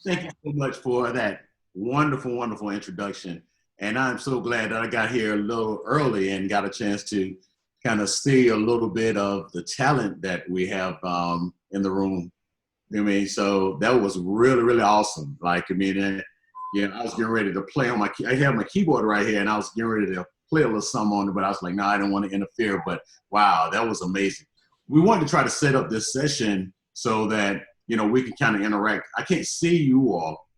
Thank you so much for that wonderful, wonderful introduction. And I'm so glad that I got here a little early and got a chance to kind of see a little bit of the talent that we have in the room. I mean, so that was really, really awesome. Like, I mean, I was getting ready to play on I have my keyboard right here, and I was getting ready to play a little something on it, but I was like, no, I don't want to interfere. But wow, that was amazing. We wanted to try to set up this session so that, we can kind of interact. I can't see you all,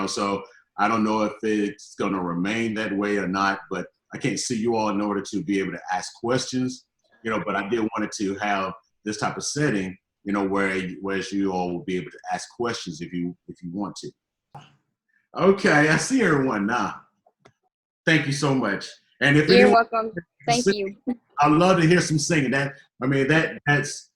so I don't know if it's going to remain that way or not, but I can't see you all in order to be able to ask questions, but I did want it to have this type of setting, where you all will be able to ask questions if you want to. Okay, I see everyone now. Thank you so much. And if you're welcome, thank you. I'd love to hear some singing. That's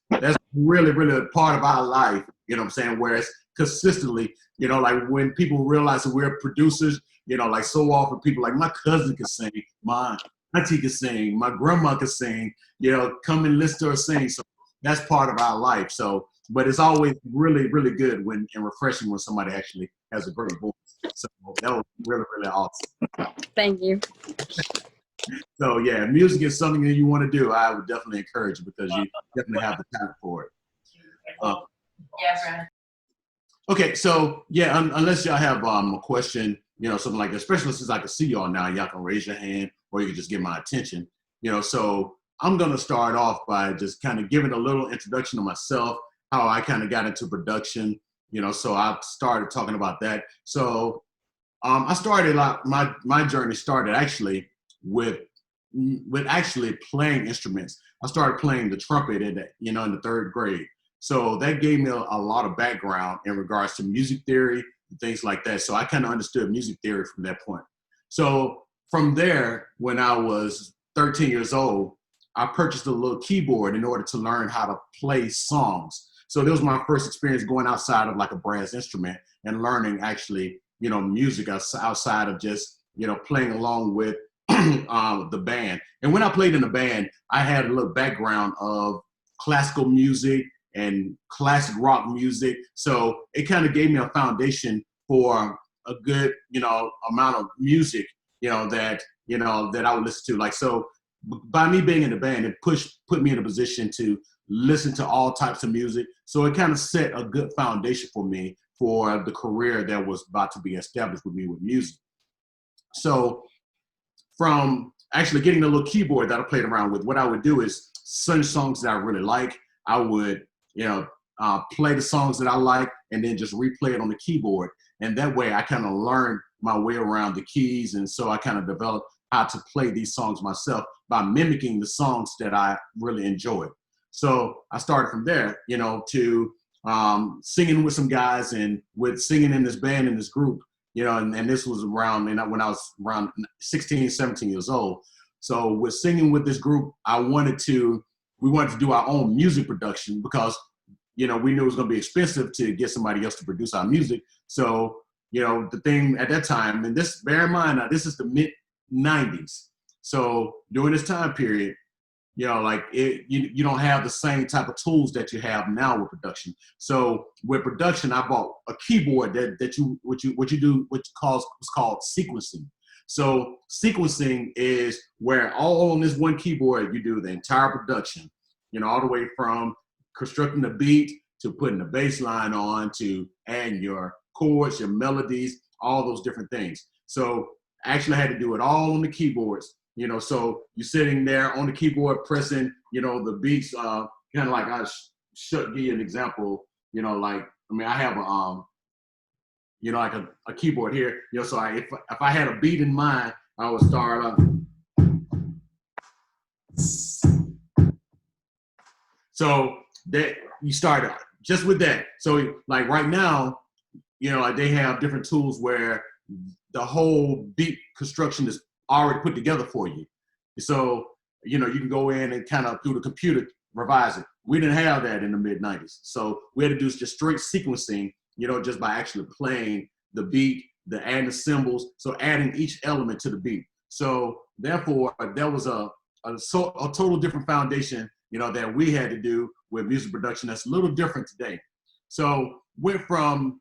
really, really a part of our life. You know what I'm saying? Whereas consistently, like when people realize that we're producers, like so often people like my cousin can sing, my auntie can sing, my grandma can sing, come and listen to her sing. So that's part of our life. So, but it's always really, really good and refreshing when somebody actually has a great voice. So that was really, really awesome. Thank you. So yeah, if music is something that you want to do, I would definitely encourage you because you definitely have the talent for it. Yeah, Brandon. Okay, so yeah, unless y'all have a question, something like that, especially since I can see y'all now, y'all can raise your hand or you can just get my attention. So I'm gonna start off by just kind of giving a little introduction to myself, how I kind of got into production, so I started talking about that. So I started my journey started actually with actually playing instruments. I started playing the trumpet in the third grade. So that gave me a lot of background in regards to music theory and things like that. So I kind of understood music theory from that point. So from there, when I was 13 years old, I purchased a little keyboard in order to learn how to play songs. So that was my first experience going outside of like a brass instrument and learning actually, music outside of just, playing along with the band. And when I played in the band, I had a little background of classical music and classic rock music. So it kind of gave me a foundation for a good, amount of music, that I would listen to. Like, so by me being in the band, it put me in a position to listen to all types of music. So it kind of set a good foundation for me for the career that was about to be established with me with music. So from actually getting a little keyboard that I played around with, what I would do is sing songs that I really like. I would, play the songs that I like and then just replay it on the keyboard. And that way I kind of learned my way around the keys. And so I kind of developed how to play these songs myself by mimicking the songs that I really enjoyed. So I started from there, to singing with some guys and with singing in this band, in this group, and this was around, when I was around 16, 17 years old. So with singing with this group, we wanted to do our own music production because, we knew it was going to be expensive to get somebody else to produce our music. So, the thing at that time, and this, bear in mind, this is the mid 90s. So during this time period, you don't have the same type of tools that you have now with production. So with production, I bought a keyboard what's called sequencing. So sequencing is where all on this one keyboard, you do the entire production, all the way from constructing the beat to putting the bass line on to adding your chords, your melodies, all those different things. So I actually had to do it all on the keyboards. So you're sitting there on the keyboard pressing, the beats, kind of like I should give you an example, I have like a keyboard here, so if I had a beat in mind, I would start off. So that you start just with that. So like right now, they have different tools where the whole beat construction is already put together for you. So, you can go in and kind of through the computer, revise it. We didn't have that in the mid 90s. So we had to do just straight sequencing, just by actually playing the beat, adding the cymbals. So adding each element to the beat. So therefore there was a total different foundation, that we had to do with music production. That's a little different today. So went from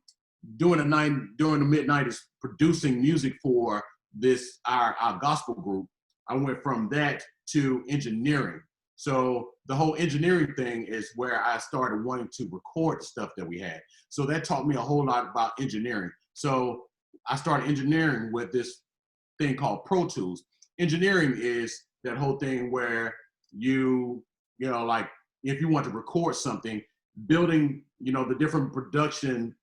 during the mid-90s producing music for this our gospel group. I went from that to engineering. So the whole engineering thing is where I started wanting to record stuff that we had. So that taught me a whole lot about engineering. So I started engineering with this thing called Pro Tools. Engineering is that whole thing where you know, like if you want to record something, building, you know, the different production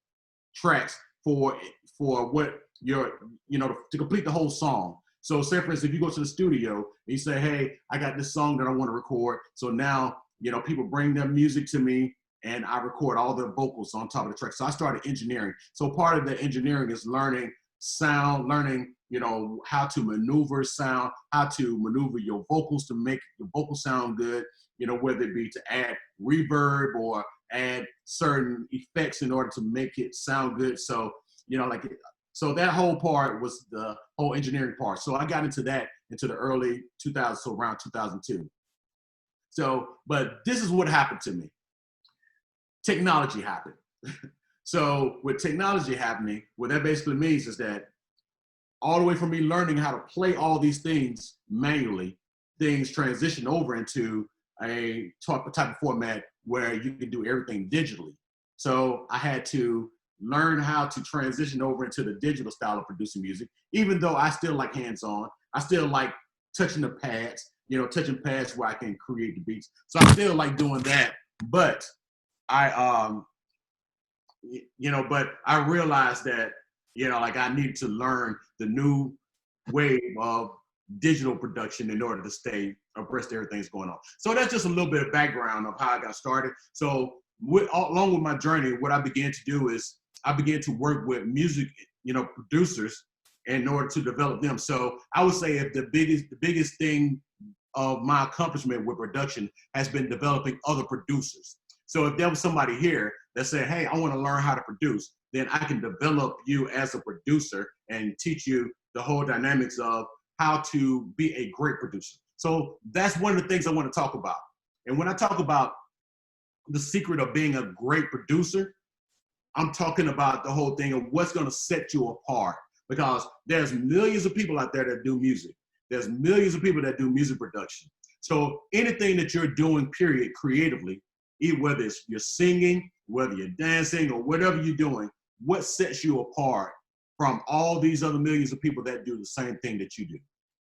tracks for what you're, you know, to complete the whole song. So say for instance, if you go to the studio and you say, hey, I got this song that I want to record. So now, you know, people bring their music to me and I record all the vocals on top of the track. So I started engineering. So part of the engineering is learning sound, learning, you know, how to maneuver sound, how to maneuver your vocals to make your vocal sound good, you know, whether it be to add reverb or add certain effects in order to make it sound good. So, you know, like, so that whole part was the whole engineering part. So I got into that into the early 2000s, so around 2002. So, but this is what happened to me. Technology happened. So with technology happening, what that basically means is that all the way from me learning how to play all these things manually, things transition over into a type of format where you can do everything digitally. So I had to learn how to transition over into the digital style of producing music, even though I still like hands-on. I still like touching the pads, you know, touching pads where I can create the beats. So I still like doing that, but but I realized that, you know, like I needed to learn the new wave of digital production in order to stay abreast of everything that's going on. So that's just a little bit of background of how I got started. So along with my journey, what I began to do is I began to work with music, you know, producers in order to develop them. So I would say if the biggest thing of my accomplishment with production has been developing other producers. So if there was somebody here that said, hey, I want to learn how to produce, then I can develop you as a producer and teach you the whole dynamics of how to be a great producer. So that's one of the things I want to talk about. And when I talk about the secret of being a great producer, I'm talking about the whole thing of what's going to set you apart, because there's millions of people out there that do music. There's millions of people that do music production. So anything that you're doing, period, creatively, whether it's you're singing, whether you're dancing or whatever you're doing, what sets you apart from all these other millions of people that do the same thing that you do?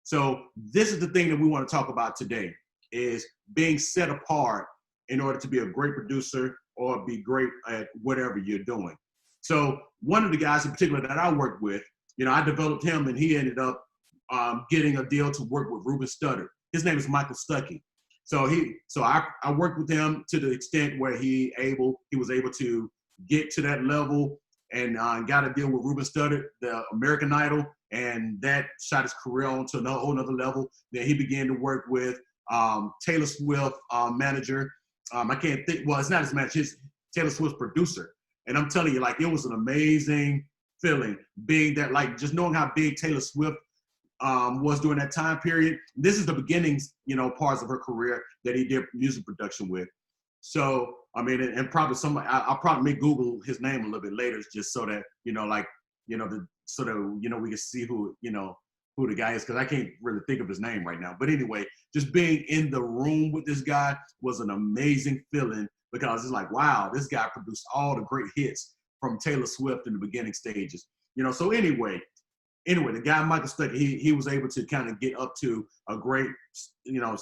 So this is the thing that we want to talk about today, is being set apart in order to be a great producer or be great at whatever you're doing. So one of the guys in particular that I worked with, you know, I developed him and he ended up getting a deal to work with Ruben Studdard. His name is Michael Stuckey. So I worked with him to the extent where he was able to get to that level and got a deal with Ruben Studdard, the American Idol, and that shot his career on to a whole nother level. Then he began to work with Taylor Swift manager. I can't think, well, it's not his manager, it's Taylor Swift's producer. And I'm telling you, like, it was an amazing feeling being that, like, just knowing how big Taylor Swift was during that time period. This is the beginnings, you know, parts of her career that he did music production with. So, I mean, and probably I'll probably make Google his name a little bit later, just so that, you know, like, you know, so that, you know, we can see who the guy is, because I can't really think of his name right now. But anyway, just being in the room with this guy was an amazing feeling, because it's like, wow, this guy produced all the great hits from Taylor Swift in the beginning stages. You know, so anyway, the guy, Michael Stuckey, he was able to kind of get up to a great, you know,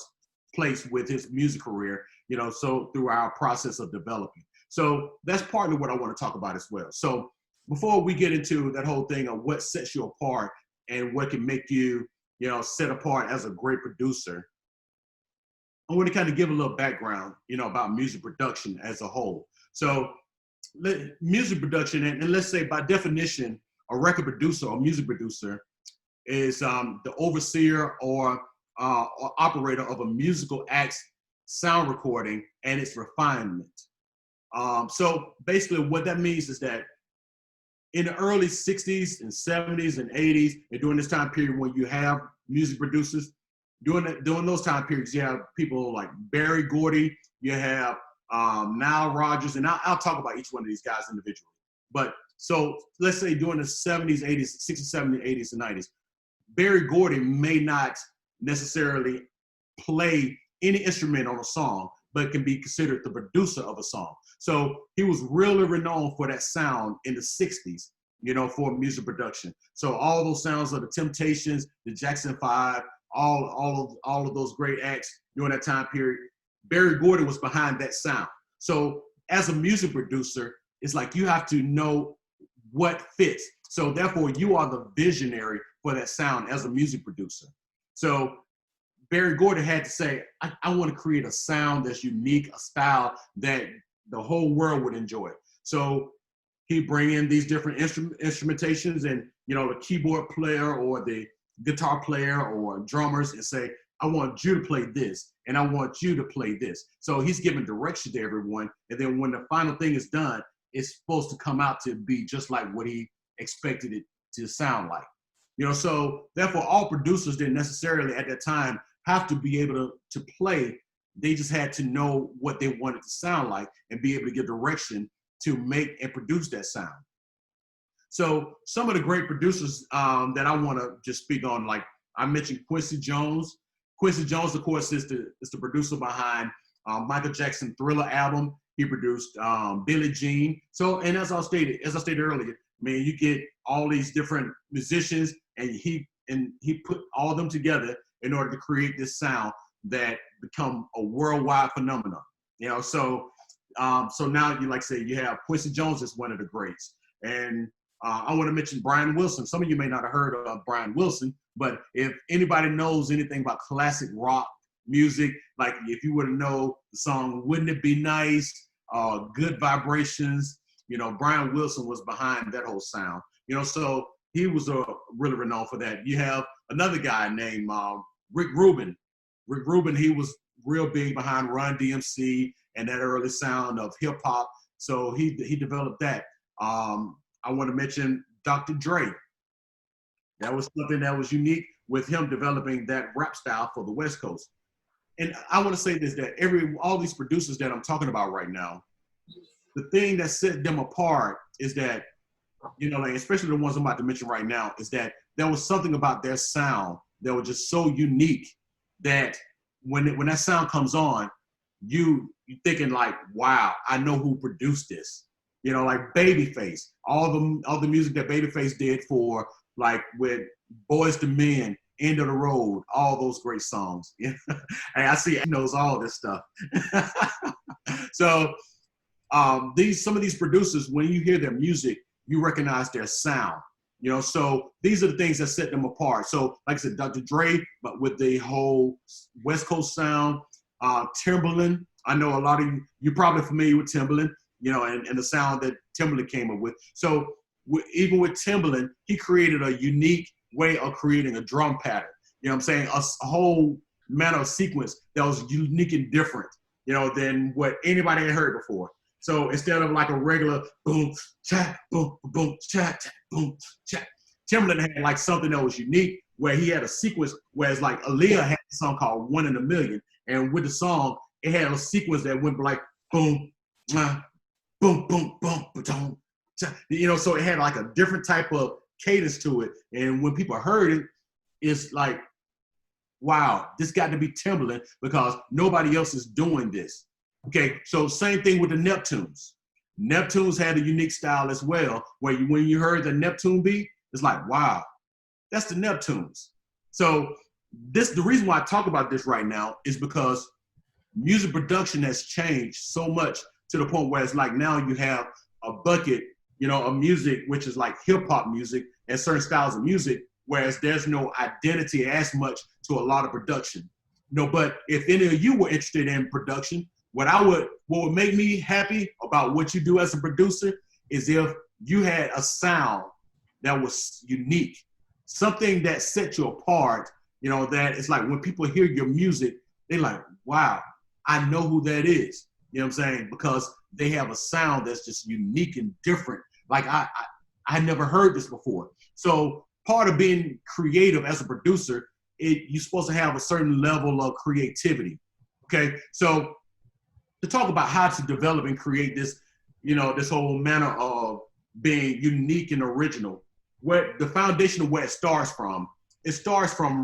place with his music career, you know, so through our process of developing. So that's partly what I want to talk about as well. So before we get into that whole thing of what sets you apart and what can make you, you know, set apart as a great producer, I want to kind of give a little background, you know, about music production as a whole. So music production, and let's say by definition, a record producer or music producer is the overseer or operator of a musical act's sound recording and its refinement. So basically what that means is that in the early 60s and 70s and 80s, and during this time period when you have music producers, during those time periods, you have people like Barry Gordy, you have Nile Rodgers, and I'll talk about each one of these guys individually. But So let's say during the 70s, 80s, 60s, 70s, 80s, and 90s, Barry Gordy may not necessarily play any instrument on a song, but can be considered the producer of a song. So he was really renowned for that sound in the 60s, for music production. So all those sounds of the Temptations, the Jackson 5, all of those great acts during that time period, Barry Gordy was behind that sound. So as a music producer, it's like you have to know what fits. So therefore, you are the visionary for that sound as a music producer. So Barry Gordy had to say, I want to create a sound that's unique, a style that the whole world would enjoy. So he bring in these different instrumentations and, the keyboard player or the guitar player or drummers and say, I want you to play this and I want you to play this. So he's giving direction to everyone. And then when the final thing is done, it's supposed to come out to be just like what he expected it to sound like. So therefore all producers didn't necessarily at that time have to be able to play. They just had to know what they wanted to sound like and be able to give direction to make and produce that sound. So some of the great producers that I want to just speak on, like I mentioned Quincy Jones. Quincy Jones, of course, is the producer behind Michael Jackson Thriller album. He produced Billie Jean. So, and as I stated earlier, you get all these different musicians, and he put all of them together in order to create this sound that become a worldwide phenomenon. So now you you have Quincy Jones is one of the greats, and I want to mention Brian Wilson. Some of you may not have heard of Brian Wilson, but if anybody knows anything about classic rock music, like if you were to know the song "Wouldn't It Be Nice," "Good Vibrations," Brian Wilson was behind that whole sound. So he was really renowned for that. You have another guy named Rick Rubin. Rick Rubin, he was real big behind Run DMC and that early sound of hip hop. So he developed that. I want to mention Dr. Dre. That was something that was unique with him developing that rap style for the West Coast. And I want to say this, that all these producers that I'm talking about right now, the thing that set them apart is that, especially the ones I'm about to mention right now, is that there was something about their sound that was just so unique that when that sound comes on, you thinking like, wow, I know who produced this. Like Babyface, all the music that Babyface did for, like with Boys to Men, End of the Road, all those great songs. And I see he knows all this stuff. So some of these producers, when you hear their music, you recognize their sound. So these are the things that set them apart. So like I said, Dr. Dre, but with the whole West Coast sound, Timbaland. I know a lot of you're probably familiar with Timbaland, and the sound that Timbaland came up with. So even with Timbaland, he created a unique way of creating a drum pattern. I'm saying? A whole manner of sequence that was unique and different, than what anybody had heard before. So instead of like a regular boom, cha, boom, boom, cha, boom, cha, Timbaland had like something that was unique, where he had a sequence, whereas like Aaliyah had a song called "One in a Million," and with the song, it had a sequence that went like boom, boom, boom, boom, boom, so it had like a different type of cadence to it. And when people heard it, it's like, wow, this got to be Timbaland because nobody else is doing this. Okay, so same thing with the Neptunes. Neptunes had a unique style as well, where when you heard the Neptune beat, it's like, wow, that's the Neptunes. So the reason why I talk about this right now is because music production has changed so much to the point where it's like now you have a bucket, of music, which is like hip hop music and certain styles of music, whereas there's no identity as much to a lot of production. But if any of you were interested in production, what would make me happy about what you do as a producer is if you had a sound that was unique, something that set you apart, that it's like when people hear your music, they're like, wow, I know who that is. You know what I'm saying? Because they have a sound that's just unique and different. Like I never heard this before. So part of being creative as a producer, you're supposed to have a certain level of creativity. Okay, so to talk about how to develop and create this, this whole manner of being unique and original. Where the foundation of where it starts from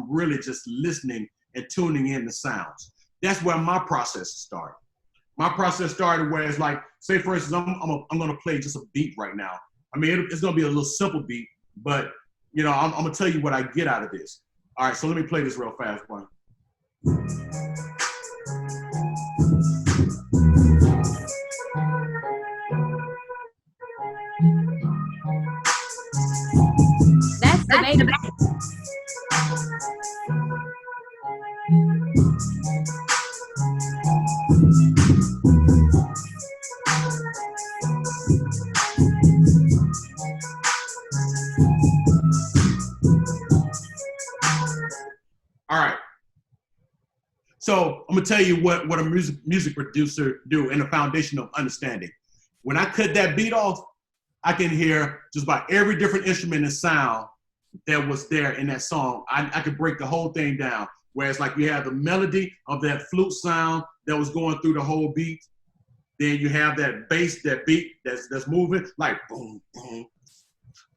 really just listening and tuning in the sounds. That's where my process started. My process started where it's like, say for instance, I'm gonna play just a beat right now. I mean, it's gonna be a little simple beat, but you know, I'm gonna tell you what I get out of this. All right, so let me play this real fast, one. That's the baby. All right. So I'm gonna tell you what a music producer do in the foundation of understanding. When I cut that beat off, I can hear just about every different instrument and sound that was there in that song. I could break the whole thing down. Whereas like you have the melody of that flute sound that was going through the whole beat. Then you have that bass, that beat that's moving, like boom, boom,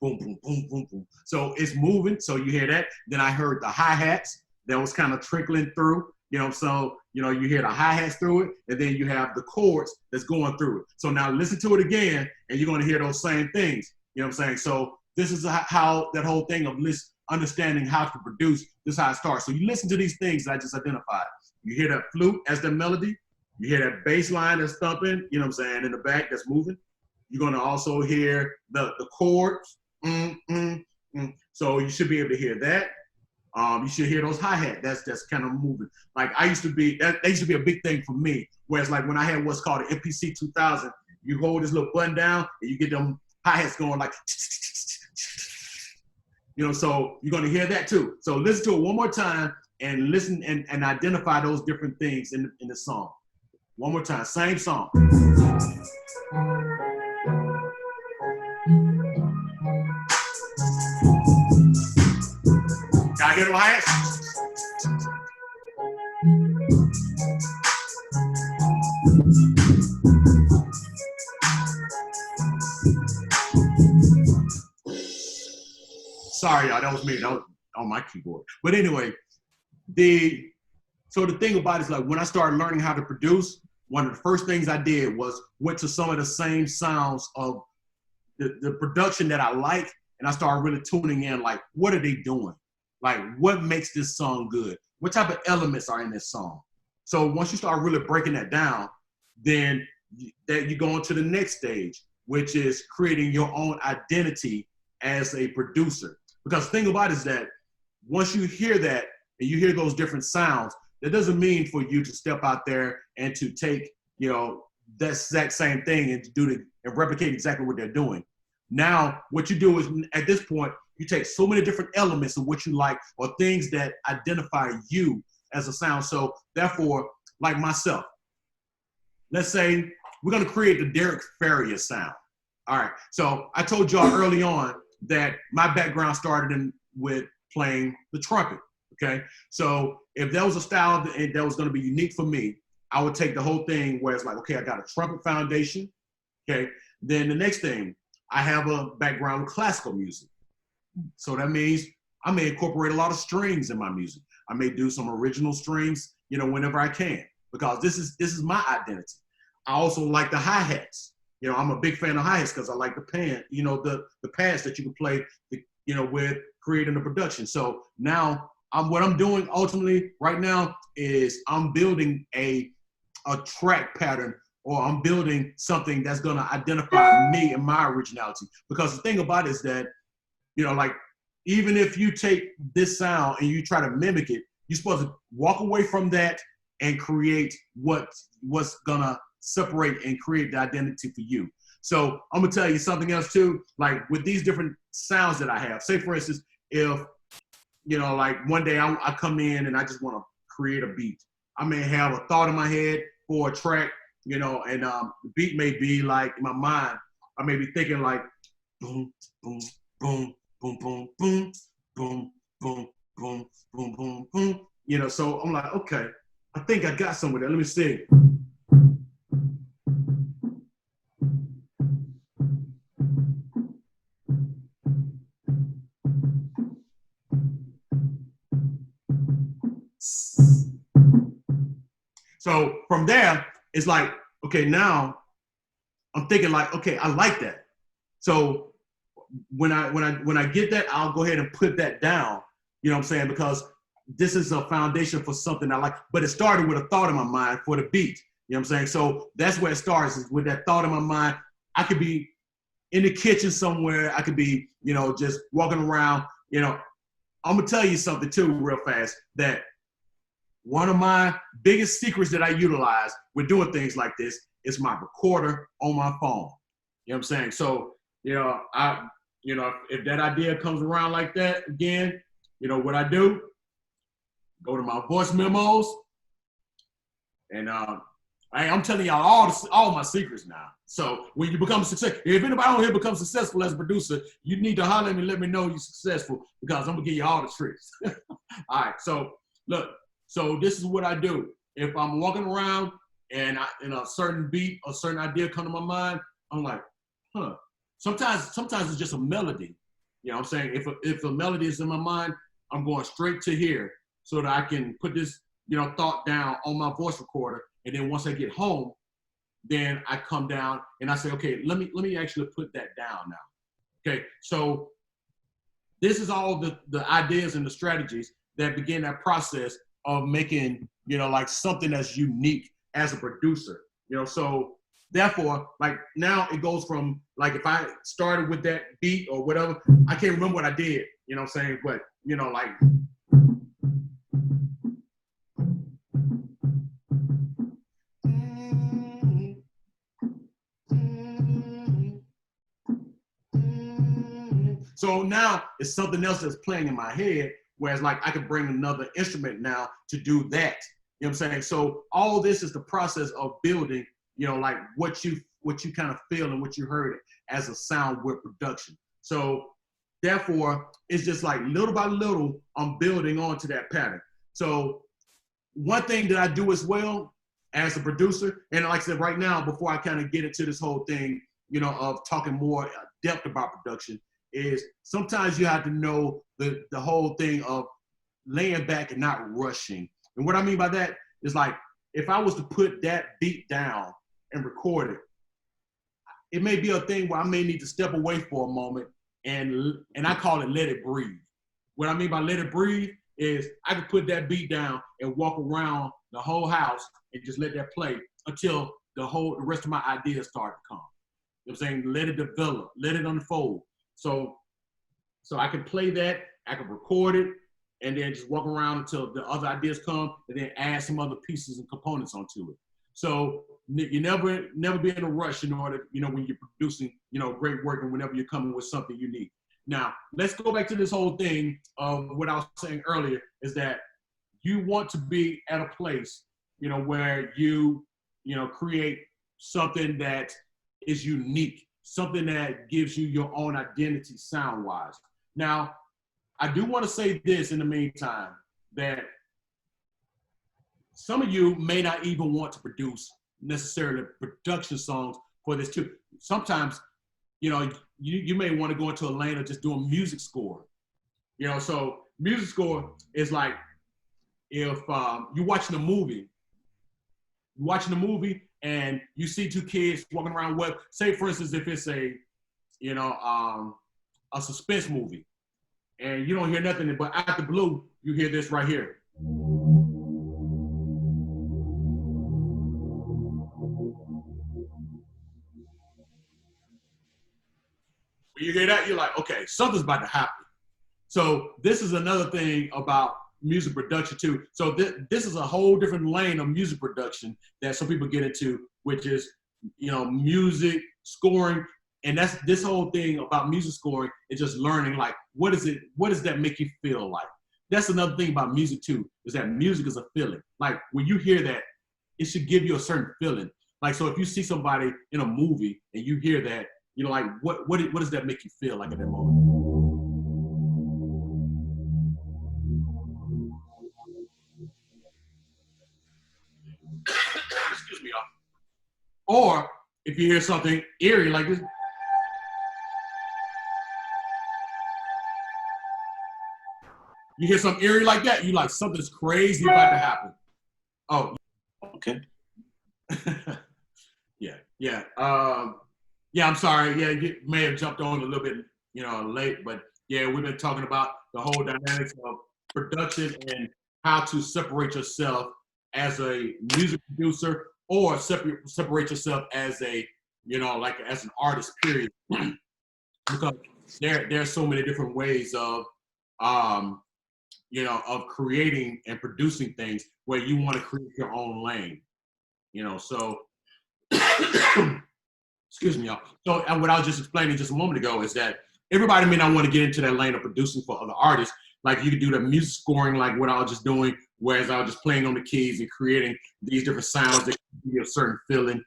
boom, boom, boom, boom, boom. So it's moving, so you hear that. Then I heard the hi-hats that was kind of trickling through, you know, so, you know, you hear the hi-hats through it, and then you have the chords that's going through it. So now listen to it again, and you're gonna hear those same things, you know what I'm saying? So this is how that whole thing of understanding how to produce, this is how it starts. So you listen to these things that I just identified. You hear that flute as the melody, you hear that bass line that's thumping, you know what I'm saying, in the back that's moving. You're gonna also hear the chords, So you should be able to hear that. You should hear those hi-hat. That's kind of moving. Like that used to be a big thing for me. Whereas like when I had what's called an MPC 2000, you hold this little button down and you get them hi-hats going like, you know, so you're gonna hear that too. So listen to it one more time and listen and identify those different things in the song. One more time, same song. Can I hear the hi-hats? Sorry, y'all, that was me. That was on my keyboard. But anyway, so the thing about it is like when I started learning how to produce, one of the first things I did was went to some of the same sounds of the production that I like, and I started really tuning in, like, what are they doing? Like, what makes this song good? What type of elements are in this song? So once you start really breaking that down, then you go on to the next stage, which is creating your own identity as a producer. Because the thing about it is that once you hear that and you hear those different sounds, that doesn't mean for you to step out there and to take, you know, that exact same thing and to and replicate exactly what they're doing. Now, what you do is at this point, you take so many different elements of what you like or things that identify you as a sound. So therefore, like myself, let's say we're gonna create the Derek Ferrior sound. All right, so I told y'all early on that my background started with playing the trumpet, okay? So if that was a style that was gonna be unique for me, I would take the whole thing where it's like, okay, I got a trumpet foundation, okay? Then the next thing, I have a background with classical music. So that means I may incorporate a lot of strings in my music. I may do some original strings, you know, whenever I can, because this is my identity. I also like the hi-hats. You know, I'm a big fan of hi-hats because I like the pan, you know, the pads that you can play, you know, with creating a production. So now what I'm doing ultimately right now is I'm building a track pattern, or I'm building something that's gonna identify me and my originality. Because the thing about it is that, you know, like, even if you take this sound and you try to mimic it, you're supposed to walk away from that and create what's gonna separate and create the identity for you. So I'm gonna tell you something else too, like with these different sounds that I have. Say for instance, if, you know, like one day I come in and I just wanna create a beat. I may have a thought in my head for a track, you know, and the beat may be like, in my mind, I may be thinking like, boom, boom, boom, boom, boom, boom, boom, boom, boom, boom, boom, boom. You know, so I'm like, okay, I think I got some of that. Let me see. So from there, it's like, okay, now I'm thinking like, okay, I like that. So when I get that, I'll go ahead and put that down. You know what I'm saying? Because this is a foundation for something I like. But it started with a thought in my mind for the beat. You know what I'm saying? So that's where it starts, is with that thought in my mind. I could be in the kitchen somewhere. I could be, just walking around. I'm gonna tell you something too, real fast, that one of my biggest secrets that I utilize with doing things like this is my recorder on my phone. You know what I'm saying? So, if that idea comes around like that again, what I do, go to my voice memos, and I'm telling y'all all my secrets now. So when you become successful, if anybody on here becomes successful as a producer, you need to holler at me and let me know you're successful, because I'm gonna give you all the tricks. All right, so look, so this is what I do. If I'm walking around and a certain beat or certain idea come to my mind, I'm like, Sometimes it's just a melody. You know what I'm saying? If a melody is in my mind, I'm going straight to here so that I can put this, thought down on my voice recorder. And then once I get home, then I come down and I say, okay, let me actually put that down now. Okay, so this is all the ideas and the strategies that begin that process of making, like something that's unique as a producer. So therefore, like now it goes from, like, if I started with that beat or whatever, I can't remember what I did, you know what I'm saying? But, like. So now it's something else that's playing in my head, whereas like I could bring another instrument now to do that. You know what I'm saying? So all this is the process of building, like what you kind of feel and what you heard as a sound with production. So therefore, it's just like little by little, I'm building onto that pattern. So one thing that I do as well as a producer, and like I said, right now, before I kind of get into this whole thing, of talking more depth about production, is sometimes you have to know the whole thing of laying back and not rushing. And what I mean by that is, like, if I was to put that beat down and record it, it may be a thing where I may need to step away for a moment, and I call it let it breathe. What I mean by let it breathe is I could put that beat down and walk around the whole house and just let that play until the rest of my ideas start to come. You know what I'm saying? Let it develop, let it unfold. So I can play that, I can record it, and then just walk around until the other ideas come, and then add some other pieces and components onto it. So you never be in a rush in order, when you're producing, great work, and whenever you're coming with something unique. Now, let's go back to this whole thing of what I was saying earlier, is that you want to be at a place, where you create something that is unique, something that gives you your own identity sound-wise. Now, I do want to say this in the meantime, that some of you may not even want to produce necessarily production songs for this too. Sometimes, you may want to go into a lane of just doing music score. So music score is like, if you're watching a movie, and you see two kids walking around, say for instance, if it's a suspense movie, and you don't hear nothing, but out the blue, you hear this right here. When you hear that, you're like, okay, something's about to happen. So this is another thing about music production too. So this is a whole different lane of music production that some people get into, which is, music scoring. And that's this whole thing about music scoring is just learning, like, what does that make you feel like? That's another thing about music too, is that music is a feeling. Like, when you hear that, it should give you a certain feeling. Like, so if you see somebody in a movie and you hear that, like, what does that make you feel like at that moment? Excuse me, y'all. Or if you hear something eerie like this, you hear something eerie like that, you like, something's crazy about to happen. Oh, Okay. Yeah. Yeah, I'm sorry. Yeah, you may have jumped on a little bit, late, but yeah, we've been talking about the whole dynamics of production and how to separate yourself as a music producer or separate yourself as a, like as an artist, period. Because there's so many different ways of, of creating and producing things where you want to create your own lane, so excuse me, y'all. So what I was just explaining just a moment ago is that everybody may not want to get into that lane of producing for other artists. Like you could do the music scoring like what I was just doing, whereas I was just playing on the keys and creating these different sounds that give you a certain feeling,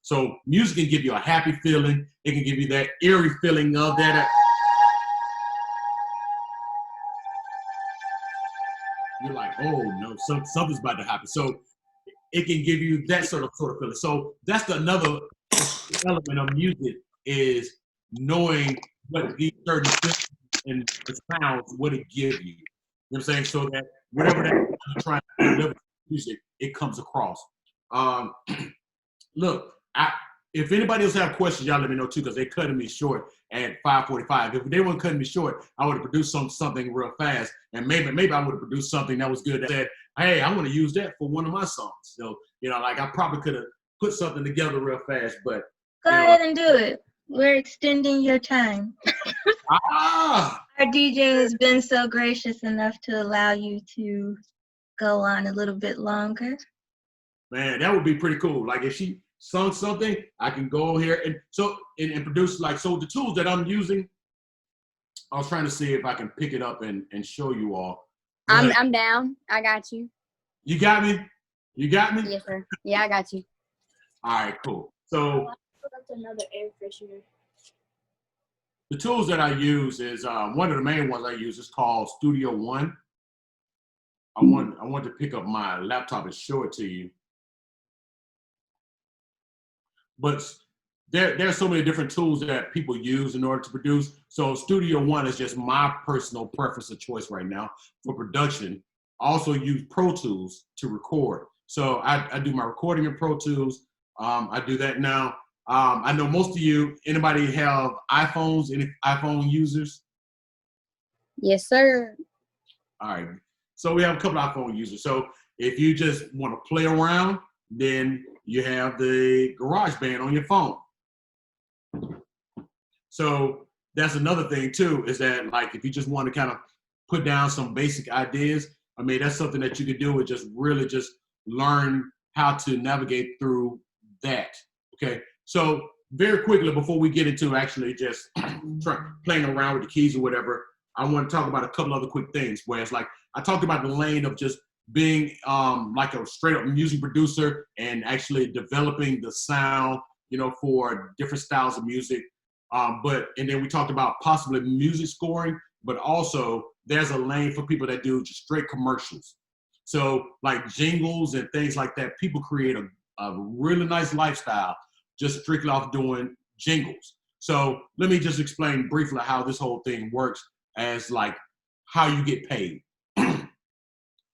so music can give you a happy feeling. It can give you that eerie feeling of that. You're like, oh no, something's about to happen. So it can give you that sort of feeling. So that's another element of music is knowing what these certain things and the sounds, what it gives you. You know what I'm saying? So that whatever that you're trying to deliver music, it comes across. Look, if anybody else have questions, y'all let me know too, because they're cutting me short at 5:45. If they weren't cutting me short, I would have produced something real fast, and maybe I would have produced something that was good that said, hey, I want to use that for one of my songs. So, like I probably could have put something together real fast, but Go ahead and do it. We're extending your time. Our DJ has been so gracious enough to allow you to go on a little bit longer. Man, that would be pretty cool. Like if she sung something, I can go here and produce so the tools that I'm using, I was trying to see if I can pick it up and show you all. I'm down. I got you. You got me? You got me? Yes, sir. Yeah, I got you. All right, cool. So Another air freshener. the tools that I use is one of the main ones I use is called Studio One. I want to pick up my laptop and show it to you. But there's so many different tools that people use in order to produce. So Studio One is just my personal preference of choice right now for production. I also use Pro Tools to record. So I do my recording in Pro Tools. I do that now. I know most of you, anybody have iPhones, any iPhone users? Yes, sir. All right. So we have a couple of iPhone users. So if you just want to play around, then you have the GarageBand on your phone. So that's another thing too, is that like if you just want to kind of put down some basic ideas, I mean, that's something that you could do, is just really just learn how to navigate through that. Okay. So very quickly, before we get into actually just playing around with the keys or whatever, I want to talk about a couple other quick things. Where it's like I talked about the lane of just being like a straight up music producer and actually developing the sound, for different styles of music. And then we talked about possibly music scoring, but also there's a lane for people that do just straight commercials. So like jingles and things like that, people create a really nice lifestyle just strictly off doing jingles. So let me just explain briefly how this whole thing works as like how you get paid.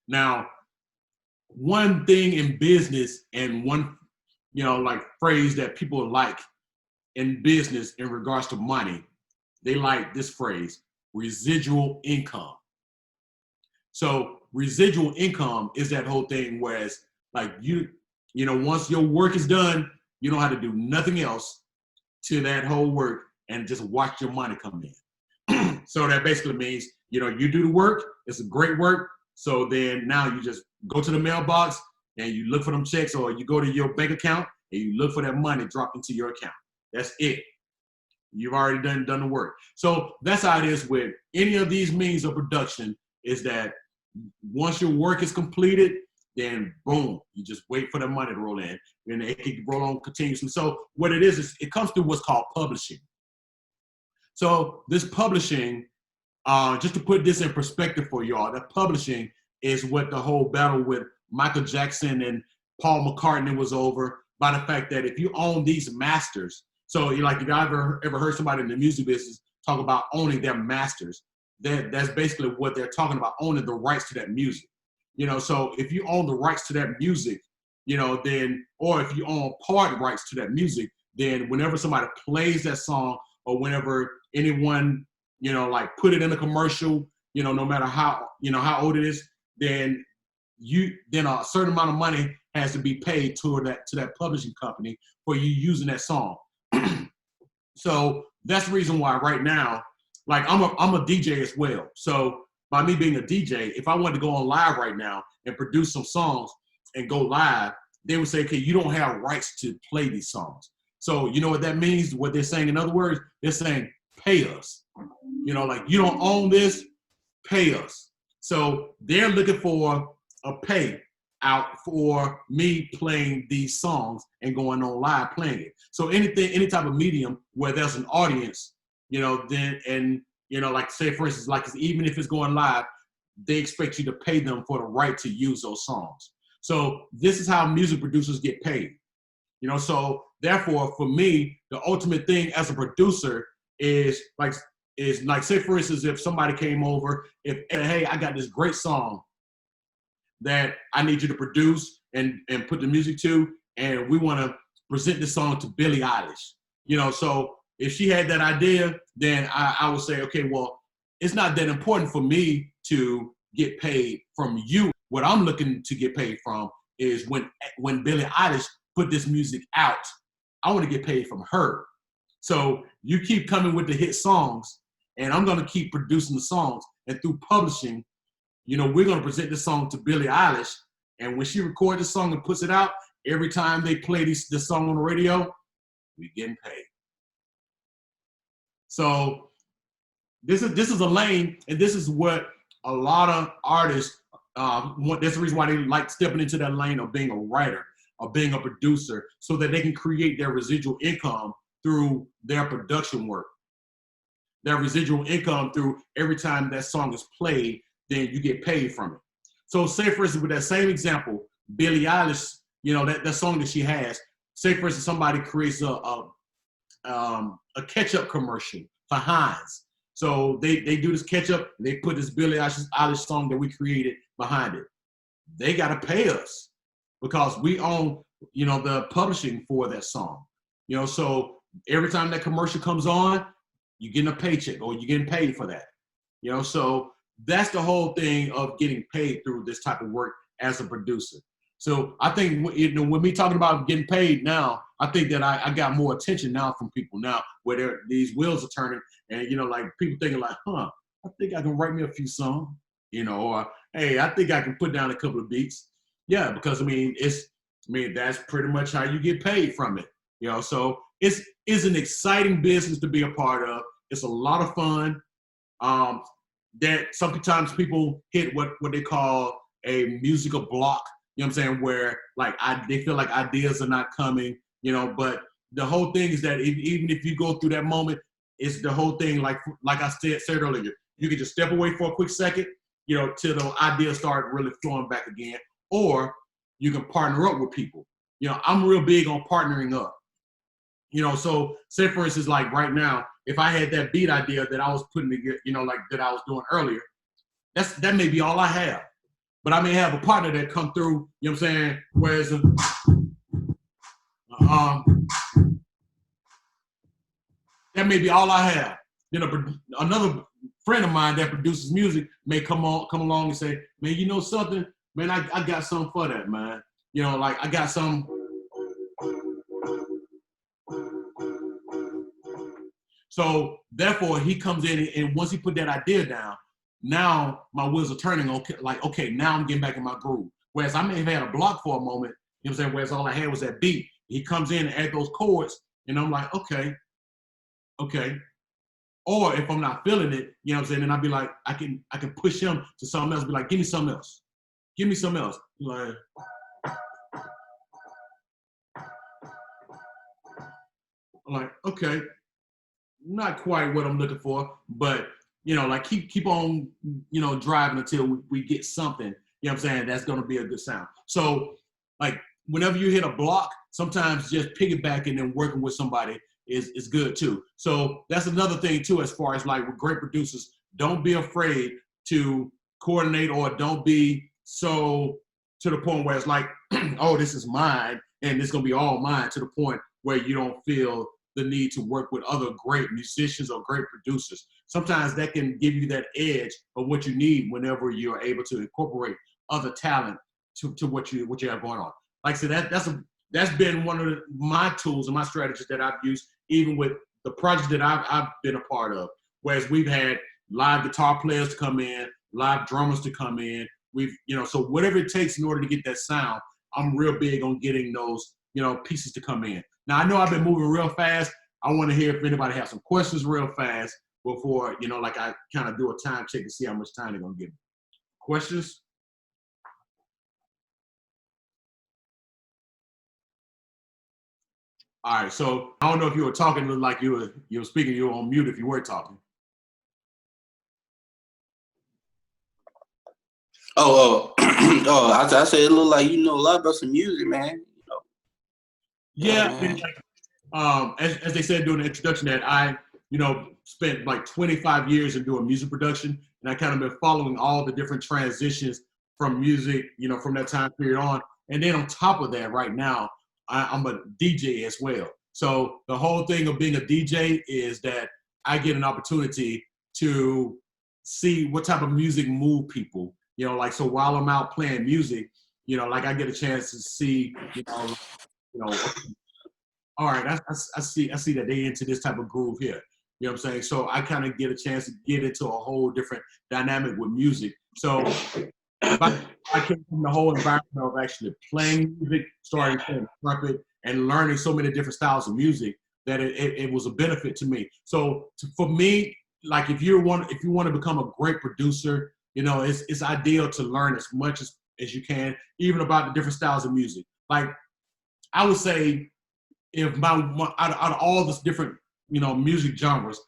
Now, one thing in business and one, like phrase that people like in business in regards to money, they like this phrase, residual income. So residual income is that whole thing, whereas like once your work is done, you don't have to do nothing else to that whole work and just watch your money come in. So that basically means, you do the work, it's a great work. So then now you just go to the mailbox and you look for them checks, or you go to your bank account and you look for that money dropped into your account. That's it. You've already done the work. So that's how it is with any of these means of production, is that once your work is completed, then boom, you just wait for the money to roll in, and it can roll on continuously. So what it is it comes through what's called publishing. So this publishing, just to put this in perspective for y'all, that publishing is what the whole battle with Michael Jackson and Paul McCartney was over, by the fact that if you own these masters, so if you ever heard somebody in the music business talk about owning their masters, that's basically what they're talking about, owning the rights to that music. So if you own the rights to that music, then, or if you own part rights to that music, then whenever somebody plays that song or whenever anyone, like put it in a commercial, no matter how old it is, then a certain amount of money has to be paid to that publishing company for you using that song. So that's the reason why right now, like I'm a DJ as well. So by me being a DJ, if I wanted to go on live right now and produce some songs and go live, they would say, okay, you don't have rights to play these songs. So you know what that means? What they're saying, in other words, they're saying, pay us. Like you don't own this, pay us. So they're looking for a pay out for me playing these songs and going on live playing it. So any type of medium where there's an audience, like say for instance, like even if it's going live, they expect you to pay them for the right to use those songs. So this is how music producers get paid. So therefore for me, the ultimate thing as a producer is like say for instance, if somebody came over, hey, I got this great song that I need you to produce and put the music to, and we want to present this song to Billie Eilish. So if she had that idea, then I would say, okay, well, it's not that important for me to get paid from you. What I'm looking to get paid from is when Billie Eilish put this music out, I want to get paid from her. So you keep coming with the hit songs, and I'm going to keep producing the songs, and through publishing, we're going to present this song to Billie Eilish, and when she records this song and puts it out, every time they play this song on the radio, we're getting paid. So this is a lane, and this is what a lot of artists want. That's the reason why they like stepping into that lane of being a writer or being a producer, so that they can create their residual income through their production work. Their residual income through every time that song is played, then you get paid from it. So say for instance, with that same example, Billie Eilish, that song that she has, say for instance, somebody creates a ketchup commercial for Heinz. So they do this ketchup, and they put this Billie Eilish song that we created behind it. They got to pay us because we own, the publishing for that song. So every time that commercial comes on, you're getting a paycheck or you're getting paid for that. So that's the whole thing of getting paid through this type of work as a producer. So I think, when me talking about getting paid now, I think that I got more attention now from people now, where these wheels are turning, and like people thinking like, I think I can write me a few songs, or hey, I think I can put down a couple of beats. Yeah, because that's pretty much how you get paid from it. So it's an exciting business to be a part of. It's a lot of fun. That sometimes people hit what they call a musical block. Where like they feel like ideas are not coming. But the whole thing is that even if you go through that moment, it's the whole thing. Like I said earlier, you can just step away for a quick second, till the ideas start really flowing back again, or you can partner up with people. I'm real big on partnering up. So say for instance, like right now, if I had that beat idea that I was putting together, like that I was doing earlier, that may be all I have. But I may have a partner that come through, whereas that may be all I have. Another friend of mine that produces music may come along and say, man, you know something? Man, I got something for that, man. Like I got some. So therefore, he comes in, and once he put that idea down, now my wheels are turning. Okay, now I'm getting back in my groove. Whereas I may have had a block for a moment, whereas all I had was that beat. He comes in and adds those chords, and I'm like, okay. Or if I'm not feeling it, then I'd be like, I can push him to something else. Be like, give me something else. Like, I'm like, okay, not quite what I'm looking for, but like keep on, driving until we get something, that's gonna be a good sound. So like whenever you hit a block, sometimes just piggybacking and working with somebody is good too. So that's another thing too, as far as like with great producers, don't be afraid to coordinate, or don't be so to the point where it's like, oh, this is mine, and it's gonna be all mine, to the point where you don't feel the need to work with other great musicians or great producers. Sometimes that can give you that edge of what you need whenever you're able to incorporate other talent to what you have going on. Like I said, that's been one of my tools and my strategies that I've used, even with the projects that I've been a part of. Whereas we've had live guitar players to come in, live drummers to come in. So whatever it takes in order to get that sound, I'm real big on getting those, pieces to come in. Now, I know I've been moving real fast. I want to hear if anybody has some questions real fast before, I kind of do a time check to see how much time they're going to give me. Questions? All right, so I don't know if you were talking, it looked like you were speaking, you were on mute if you were talking. I said it looked like you know a lot about some music, man. Yeah, as they said during the introduction, that I, spent like 25 years in doing music production, and I kind of been following all the different transitions from music, from that time period on. And then on top of that, right now, I'm a DJ as well. So the whole thing of being a DJ is that I get an opportunity to see what type of music move people. So while I'm out playing music, I get a chance to see, all right, I see that they into this type of groove here. You know what I'm saying? So I kind of get a chance to get into a whole different dynamic with music. So I came from the whole environment of actually playing music, starting playing trumpet, and learning so many different styles of music that it was a benefit to me. So for me, like if you want to become a great producer, it's ideal to learn as much as you can, even about the different styles of music. Like I would say, if out of all the different music genres,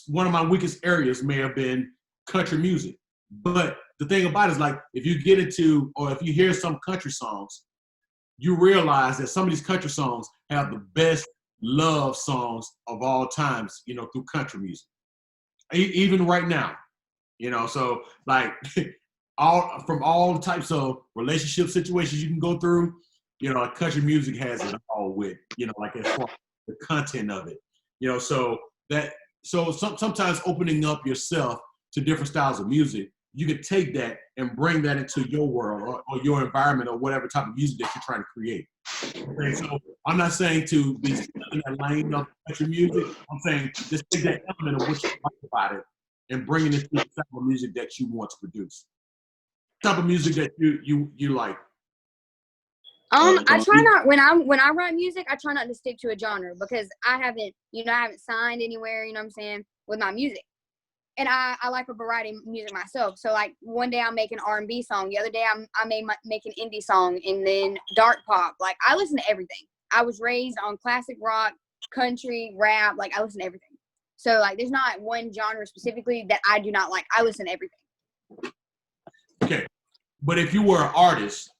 one of my weakest areas may have been country music. But the thing about it is, like, if you get into, or if you hear some country songs, you realize that some of these country songs have the best love songs of all times, through country music. Even right now, so like all types of relationship situations you can go through, country music has it all with, like as far as the content of it, so sometimes opening up yourself to different styles of music, you can take that and bring that into your world or your environment or whatever type of music that you're trying to create. Okay, so I'm not saying to be in that lane of country music. I'm saying just take that element of what you like about it and bring it into the type of music that you want to produce. Type of music that you like. I try not when I write music, I try not to stick to a genre because I haven't signed anywhere, you know what I'm saying, with my music. And I like a variety of music myself. So like one day I'm making R&B song, the other day I may make an indie song, and then dark pop. Like I listen to everything. I was raised on classic rock, country, rap. Like I listen to everything. So like there's not one genre specifically that I do not like. I listen to everything. Okay, but if you were an artist,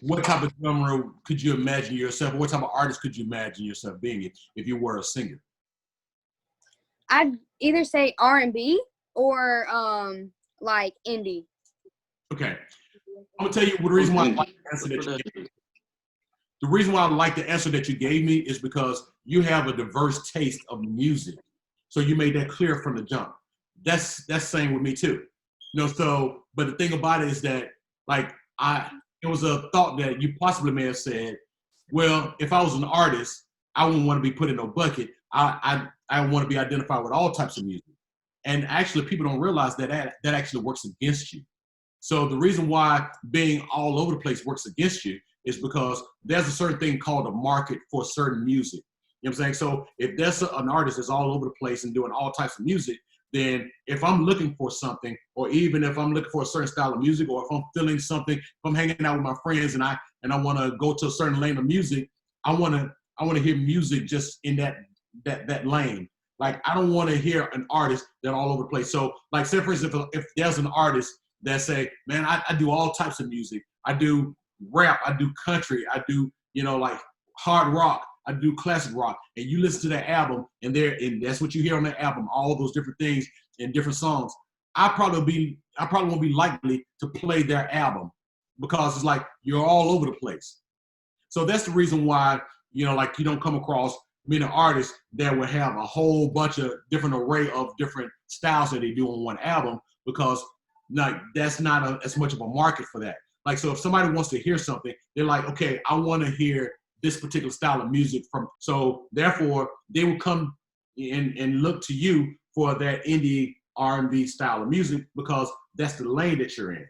what type of genre could you imagine yourself? What type of artist could you imagine yourself being if you were a singer? I'd either say R&B or like indie. Okay, I'm gonna tell you the reason why I like the answer that you gave. The reason why I like the answer that you gave me is because you have a diverse taste of music. So you made that clear from the jump. That's same with me too. So but the thing about it is that like it was a thought that you possibly may have said, well, if I was an artist, I wouldn't want to be put in no bucket. I want to be identified with all types of music. And actually, people don't realize that actually works against you. So the reason why being all over the place works against you is because there's a certain thing called a market for certain music. You know what I'm saying? So if there's an artist that's all over the place and doing all types of music, then if I'm looking for something, or even if I'm looking for a certain style of music, or if I'm feeling something, if I'm hanging out with my friends and I want to go to a certain lane of music, I want to hear music just in that lane. Like I don't want to hear an artist that all over the place. So like say for instance, if there's an artist that say, man, I do all types of music. I do rap, I do country, I do, like hard rock, I do classic rock, and you listen to that album and that's what you hear on that album, all those different things and different songs. I probably won't be likely to play their album because it's like you're all over the place. So that's the reason why, like you don't come across many artists that will have a whole bunch of different array of different styles that they do on one album, because like that's not as much of a market for that. Like, so if somebody wants to hear something, they're like, okay, I want to hear this particular style of music from, so therefore they will come and look to you for that indie R&B style of music, because that's the lane that you're in.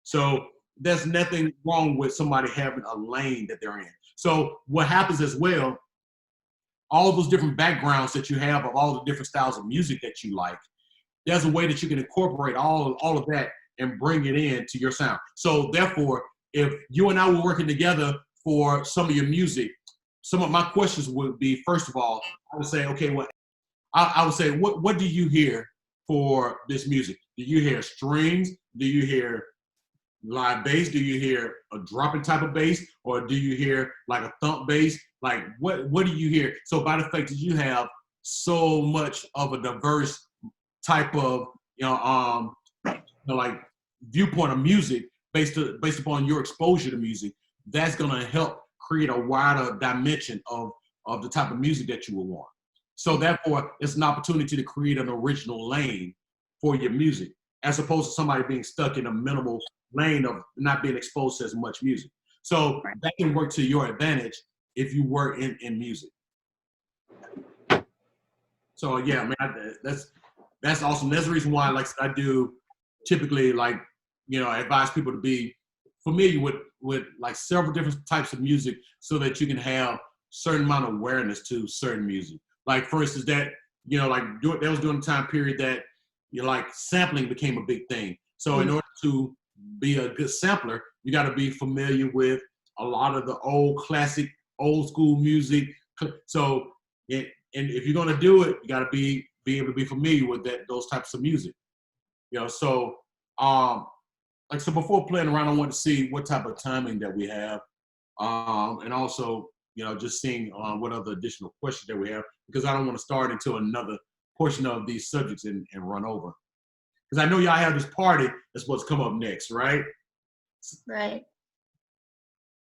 So there's nothing wrong with somebody having a lane that they're in. So what happens as well, all those different backgrounds that you have of all the different styles of music that you like, there's a way that you can incorporate all of that and bring it in to your sound. So therefore, if you and I were working together for some of your music, some of my questions would be, first of all, I would say, okay, I would say, what do you hear for this music? Do you hear strings? Do you hear live bass? Do you hear a dropping type of bass? Or do you hear like a thump bass? Like what do you hear? So by the fact that you have so much of a diverse type of, like viewpoint of music based upon your exposure to music, that's gonna help create a wider dimension of the type of music that you will want. So therefore, it's an opportunity to create an original lane for your music, as opposed to somebody being stuck in a minimal lane of not being exposed to as much music. So that can work to your advantage if you work in music. So yeah, man, that's awesome. That's the reason why, like I do typically, like, advise people to be familiar with like several different types of music, so that you can have certain amount of awareness to certain music. Like, for instance, that, that was during the time period that, like sampling became a big thing. So in order to be a good sampler, you got to be familiar with a lot of the old classic, old school music. So, and if you're going to do it, you got to be able to be familiar with those types of music. So, so before playing around, I want to see what type of timing that we have. And also, just seeing what other additional questions that we have, because I don't want to start until another portion of these subjects and run over. Because I know y'all have this party that's supposed to come up next, right? Right.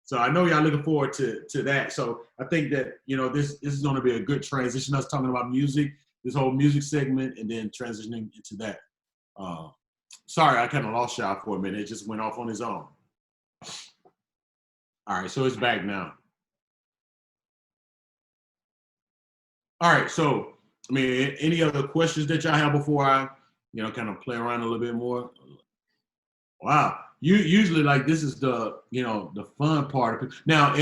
So I know y'all looking forward to that. So I think that, this is going to be a good transition, us talking about music, this whole music segment, and then transitioning into that. Sorry, I kind of lost y'all for a minute. It just went off on its own. All right, so it's back now. All right, so, any other questions that y'all have before I, kind of play around a little bit more? Wow, usually like this is the, the fun part of it. Now,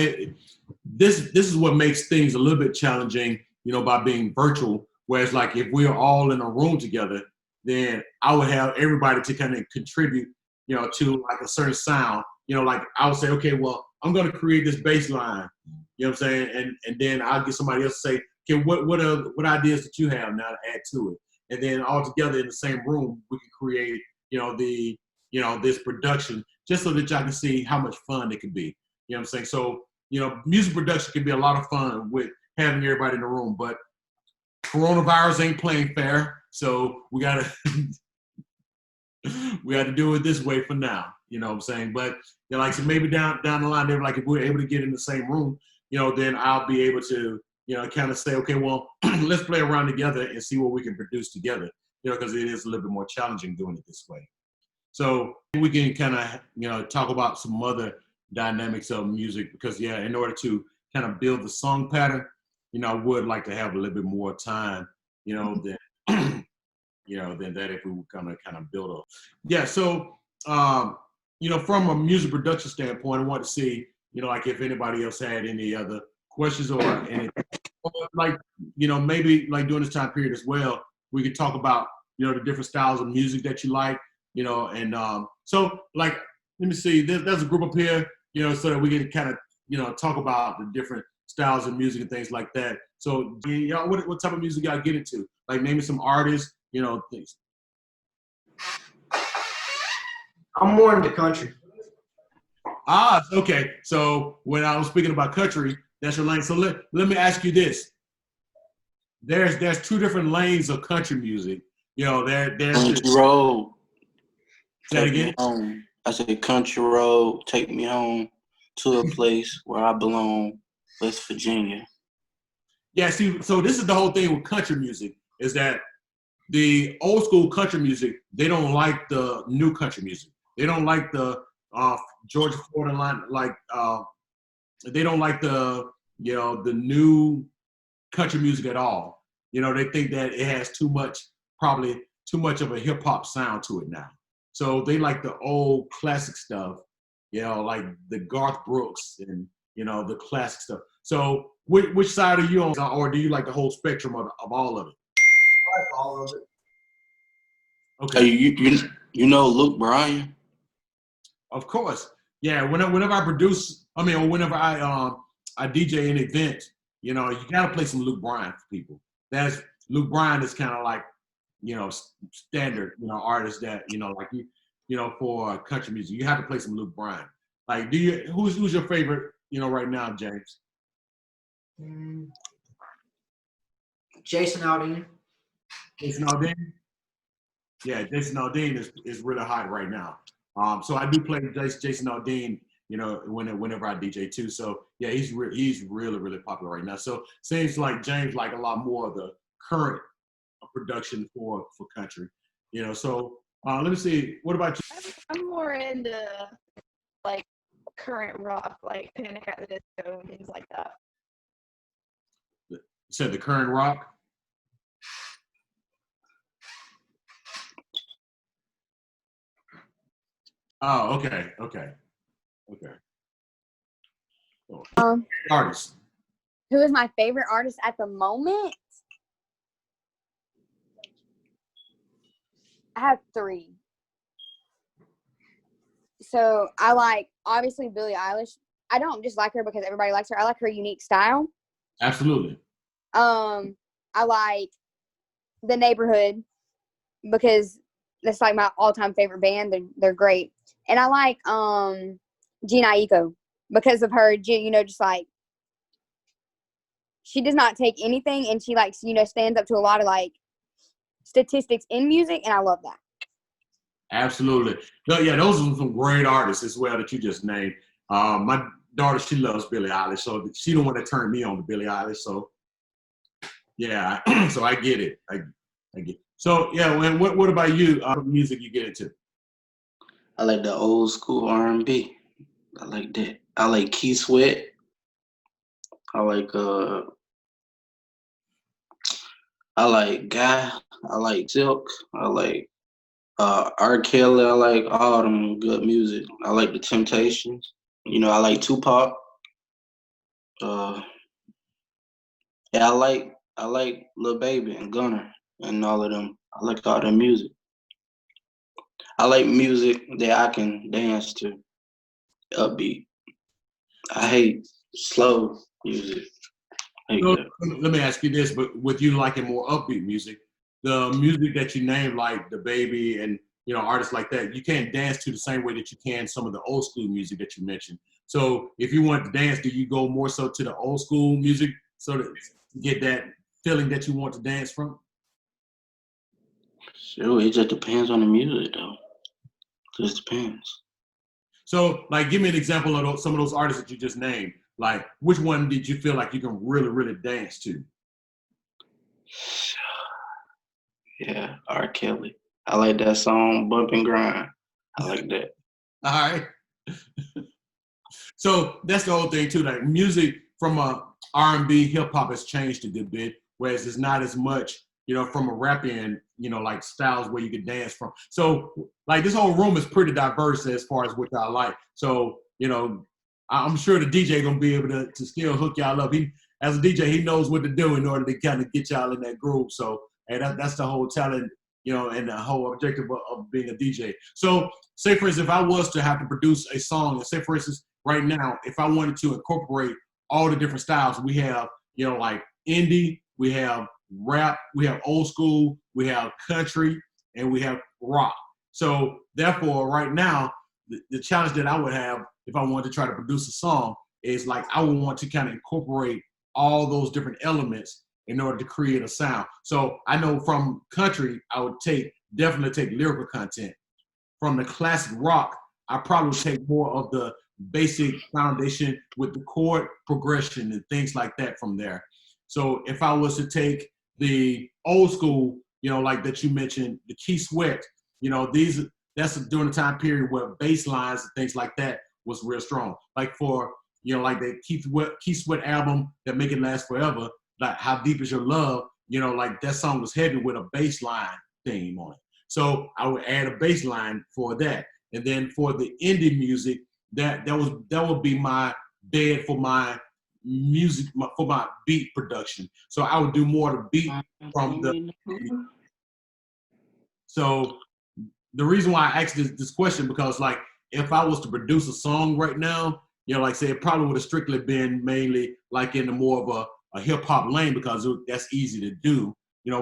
this is what makes things a little bit challenging, by being virtual. Whereas like if we're all in a room together, then I would have everybody to kind of contribute, to like a certain sound. Like I would say, okay, well, I'm going to create this bass line, you know what I'm saying? And then I'll get somebody else to say, okay, what ideas that you have now to add to it? And then all together in the same room, we can create, this production, just so that y'all can see how much fun it can be. You know what I'm saying? So, music production can be a lot of fun with having everybody in the room, but coronavirus ain't playing fair. So we got to do it this way for now. You know what I'm saying? But like, so maybe down the line, they're like, if we're able to get in the same room, then I'll be able to, kind of say, okay, well, let's play around together and see what we can produce together, because it is a little bit more challenging doing it this way. So we can kind of, talk about some other dynamics of music, because in order to kind of build the song pattern, I would like to have a little bit more time, than, than that if we were gonna kind of build up. Yeah, so, from a music production standpoint, I want to see, like if anybody else had any other questions or anything. Like, maybe like during this time period as well, we could talk about, the different styles of music that you like, and so like, let me see, there's a group up here, so that we can kind of, talk about the different styles of music and things like that. So y'all, what type of music y'all get into? Like maybe some artists, things. I'm more into country. Okay. So when I was speaking about country, that's your lane. So let me ask you this. There's two different lanes of country music. There's Country road. Say that again? I said country road, take me home to a place where I belong, West Virginia. Yeah, see, so this is the whole thing with country music is that the old school country music, they don't like the new country music. They don't like the Georgia Florida line, like they don't like the the new country music at all. They think that it has probably too much of a hip hop sound to it now. So they like the old classic stuff, like the Garth Brooks and the classic stuff. So which side are you on, or do you like the whole spectrum of all of it? I like all of it. Okay. Hey, you know Luke Bryan? Of course. Yeah. Whenever I produce, or whenever I DJ an event, you gotta play some Luke Bryan for people. Luke Bryan is kind of like, standard, artist that, for country music, you have to play some Luke Bryan. Like, who's your favorite, right now, James? Jason Aldean. Jason Aldean? Yeah, Jason Aldean is really hot right now. So I do play Jason Aldean, whenever I DJ too. So yeah, he's really, really popular right now. So seems like James like a lot more of the current production for country. So let me see. What about you? I'm more into like current rock, like Panic at the Disco and things like that. You said the current rock? Oh, okay. Cool. Artist. Who is my favorite artist at the moment? I have 3. So I like, obviously, Billie Eilish. I don't just like her because everybody likes her. I like her unique style. Absolutely. I like The Neighborhood because that's like my all-time favorite band. They're great. And I like Gina Iko because of her, just like she does not take anything and she likes, stands up to a lot of like statistics in music, and I love that. Absolutely. Yeah, those are some great artists as well that you just named. My daughter, she loves Billie Eilish, so she the one that turned me on to Billie Eilish. So yeah, so I get it. I get it. So yeah, and what about you? Music you get into? I like the old school R&B. I like that. I like Keith Sweat. I like Guy. I like Silk. I like R. Kelly. I like all them good music. I like the Temptations. I like Tupac. Yeah, I like Lil Baby and Gunna and all of them. I like all their music. I like music that I can dance to, upbeat. I hate slow music. So, let me ask you this, but with you liking more upbeat music, the music that you name, like the Baby and artists like that, you can't dance to the same way that you can some of the old school music that you mentioned. So if you want to dance, do you go more so to the old school music so that you get that feeling that you want to dance from? Sure, it just depends on the music though. Just depends. So, like, give me an example of some of those artists that you just named. Like, which one did you feel like you can really, really dance to? Yeah, R. Kelly. I like that song, Bump and Grind. I like that. All right. So that's the whole thing too. Like music from a R&B, hip hop has changed a good bit, whereas it's not as much, from a rap end, like styles where you can dance from. So like this whole room is pretty diverse as far as what I like. So, I'm sure the DJ gonna be able to still hook y'all up. As a DJ, he knows what to do in order to kind of get y'all in that groove. So, and that's the whole talent, and the whole objective of being a DJ. So, say for instance, if I was to have to produce a song, and say for instance, right now, if I wanted to incorporate all the different styles, we have, like indie, we have rap, we have old school, we have country, and we have rock. So, therefore, right now, the challenge that I would have if I wanted to try to produce a song is like I would want to kind of incorporate all those different elements in order to create a sound. So I know from country, I would definitely take lyrical content. From the classic rock, I probably would take more of the basic foundation with the chord progression and things like that from there. So if I was to take the old school, like that you mentioned, the Keith Sweat, that's during the time period where bass lines and things like that was real strong. Like for, like the Keith Sweat album, that Make It Last Forever, like How Deep Is Your Love, like that song was heavy with a bass line theme on it. So I would add a bass line for that. And then for the indie music, that would be my bed for my music, for my beat production. So I would do more to beat from the. So the reason why I asked this question, because like if I was to produce a song right now, like say it probably would have strictly been mainly like in the more of a hip hop lane, because that's easy to do,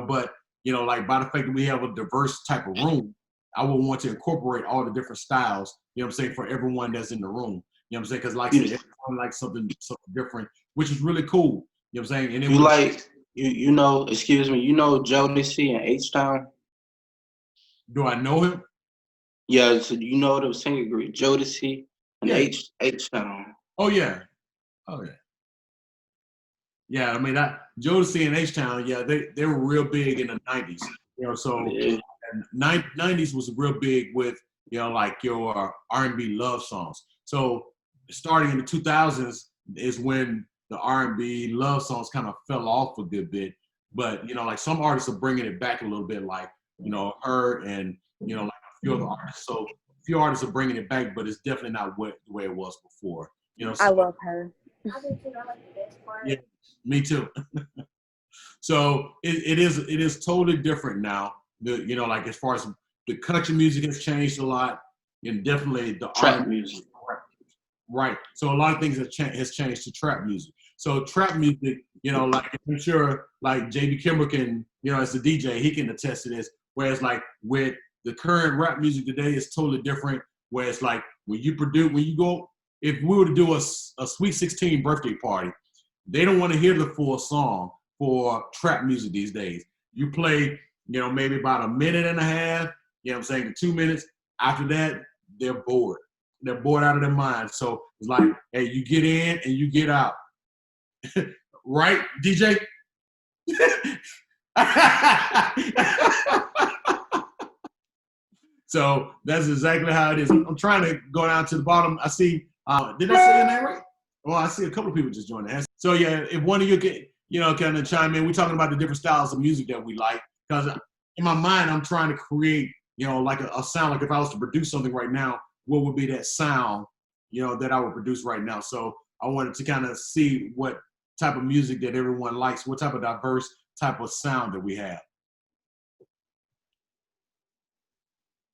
but like by the fact that we have a diverse type of room, I would want to incorporate all the different styles, what I'm saying, for everyone that's in the room. What I'm saying? Because like I said, everyone likes something different, which is really cool. You know what I'm saying? And it excuse me, Jodeci and H-Town? Do I know him? Yeah, so you know the singing group, Jodeci and H-Town. Oh yeah. Yeah, I mean Jodeci and H-Town, yeah, they were real big in the 90s. So yeah. 90s was real big with, like your R&B love songs. So starting in the 2000s is when the R&B love songs kind of fell off a good bit. But, like some artists are bringing it back a little bit, like, her and, like a few other artists. So a few artists are bringing it back, but it's definitely not the way it was before. So, I love her. Yeah, me too. So it is totally different now. Like as far as the country music has changed a lot, and definitely the trap music. Right. So a lot of things has changed to trap music. So trap music, like I'm sure like JB Kimber can, as a DJ, he can attest to this. Whereas like with the current rap music today is totally different. Where it's like if we were to do a Sweet 16 birthday party, they don't want to hear the full song for trap music these days. You play, maybe about a minute and a half, 2 minutes. After that, they're bored. They're bored out of their mind. So it's like, hey, you get in and you get out. Right, DJ? So that's exactly how it is. I'm trying to go down to the bottom. I see, did I say your name right? Well, I see a couple of people just joining. So yeah, if one of you could, kind of chime in. We're talking about the different styles of music that we like. Because in my mind, I'm trying to create, like a sound. Like if I was to produce something right now, what would be that sound, that I would produce right now? So I wanted to kind of see what type of music that everyone likes, what type of diverse type of sound that we have.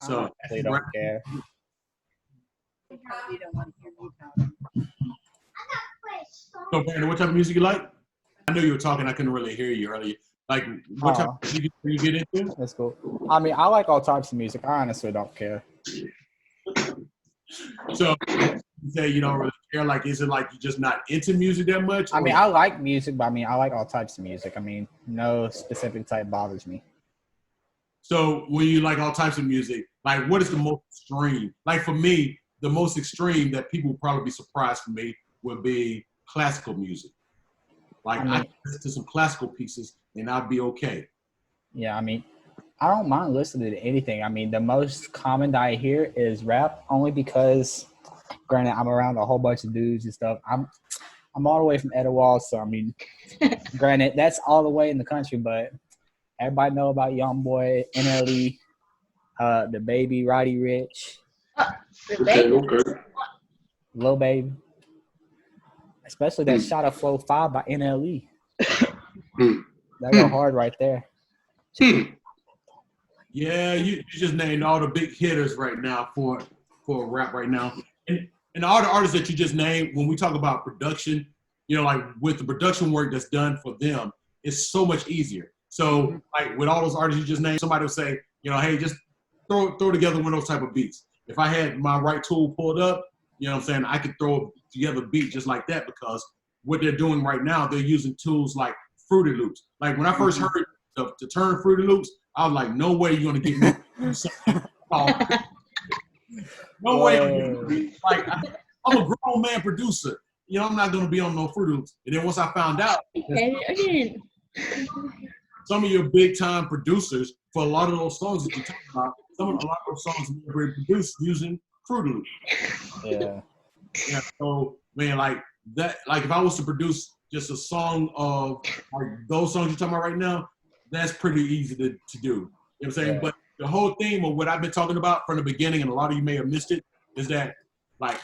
So they don't care. So Brandon, what type of music you like? I knew you were talking. I couldn't really hear you earlier. Like, what type of music do you get into? That's cool. I mean, I like all types of music. I honestly don't care. So you say you don't really care. Like, is it like you're just not into music that much? I mean, I like music, but I mean, I like all types of music. I mean, no specific type bothers me. So when you like all types of music, like what is the most extreme? Like for me, the most extreme that people would probably be surprised for me would be classical music. Like I can listen to some classical pieces and I'd be okay. Yeah, I mean, I don't mind listening to anything. I mean, the most common that I hear is rap, only because, granted, I'm around a whole bunch of dudes and stuff. I'm all the way from Etowah, so I mean, granted, that's all the way in the country, but everybody know about Young Boy, NLE, the Baby, Roddy Rich, Lil Baby, especially that Shot of Flow 5 by NLE. That go hard right there. Yeah, you just named all the big hitters right now for rap right now. And all the artists that you just named, when we talk about production, like with the production work that's done for them, it's so much easier. So like with all those artists you just named, somebody will say, hey, just throw together one of those type of beats. If I had my right tool pulled up, what I'm saying, I could throw together a beat just like that, because what they're doing right now, they're using tools like Fruity Loops. Like when I first heard the term Fruity Loops, I was like, no way you're going to get me something called. No way. Whoa. Like I'm a grown man producer. You know, I'm not gonna be on no Fruit Loops. And then once I found out, Again. some of your big time producers for a lot of those songs that you talk about, a lot of those songs were produced using Fruit Loops. Yeah. Yeah. So man, like that, like if I was to produce just a song of like those songs you're talking about right now, that's pretty easy to do. You know what I'm saying? Yeah. But the whole theme of what I've been talking about from the beginning, and a lot of you may have missed it, is that like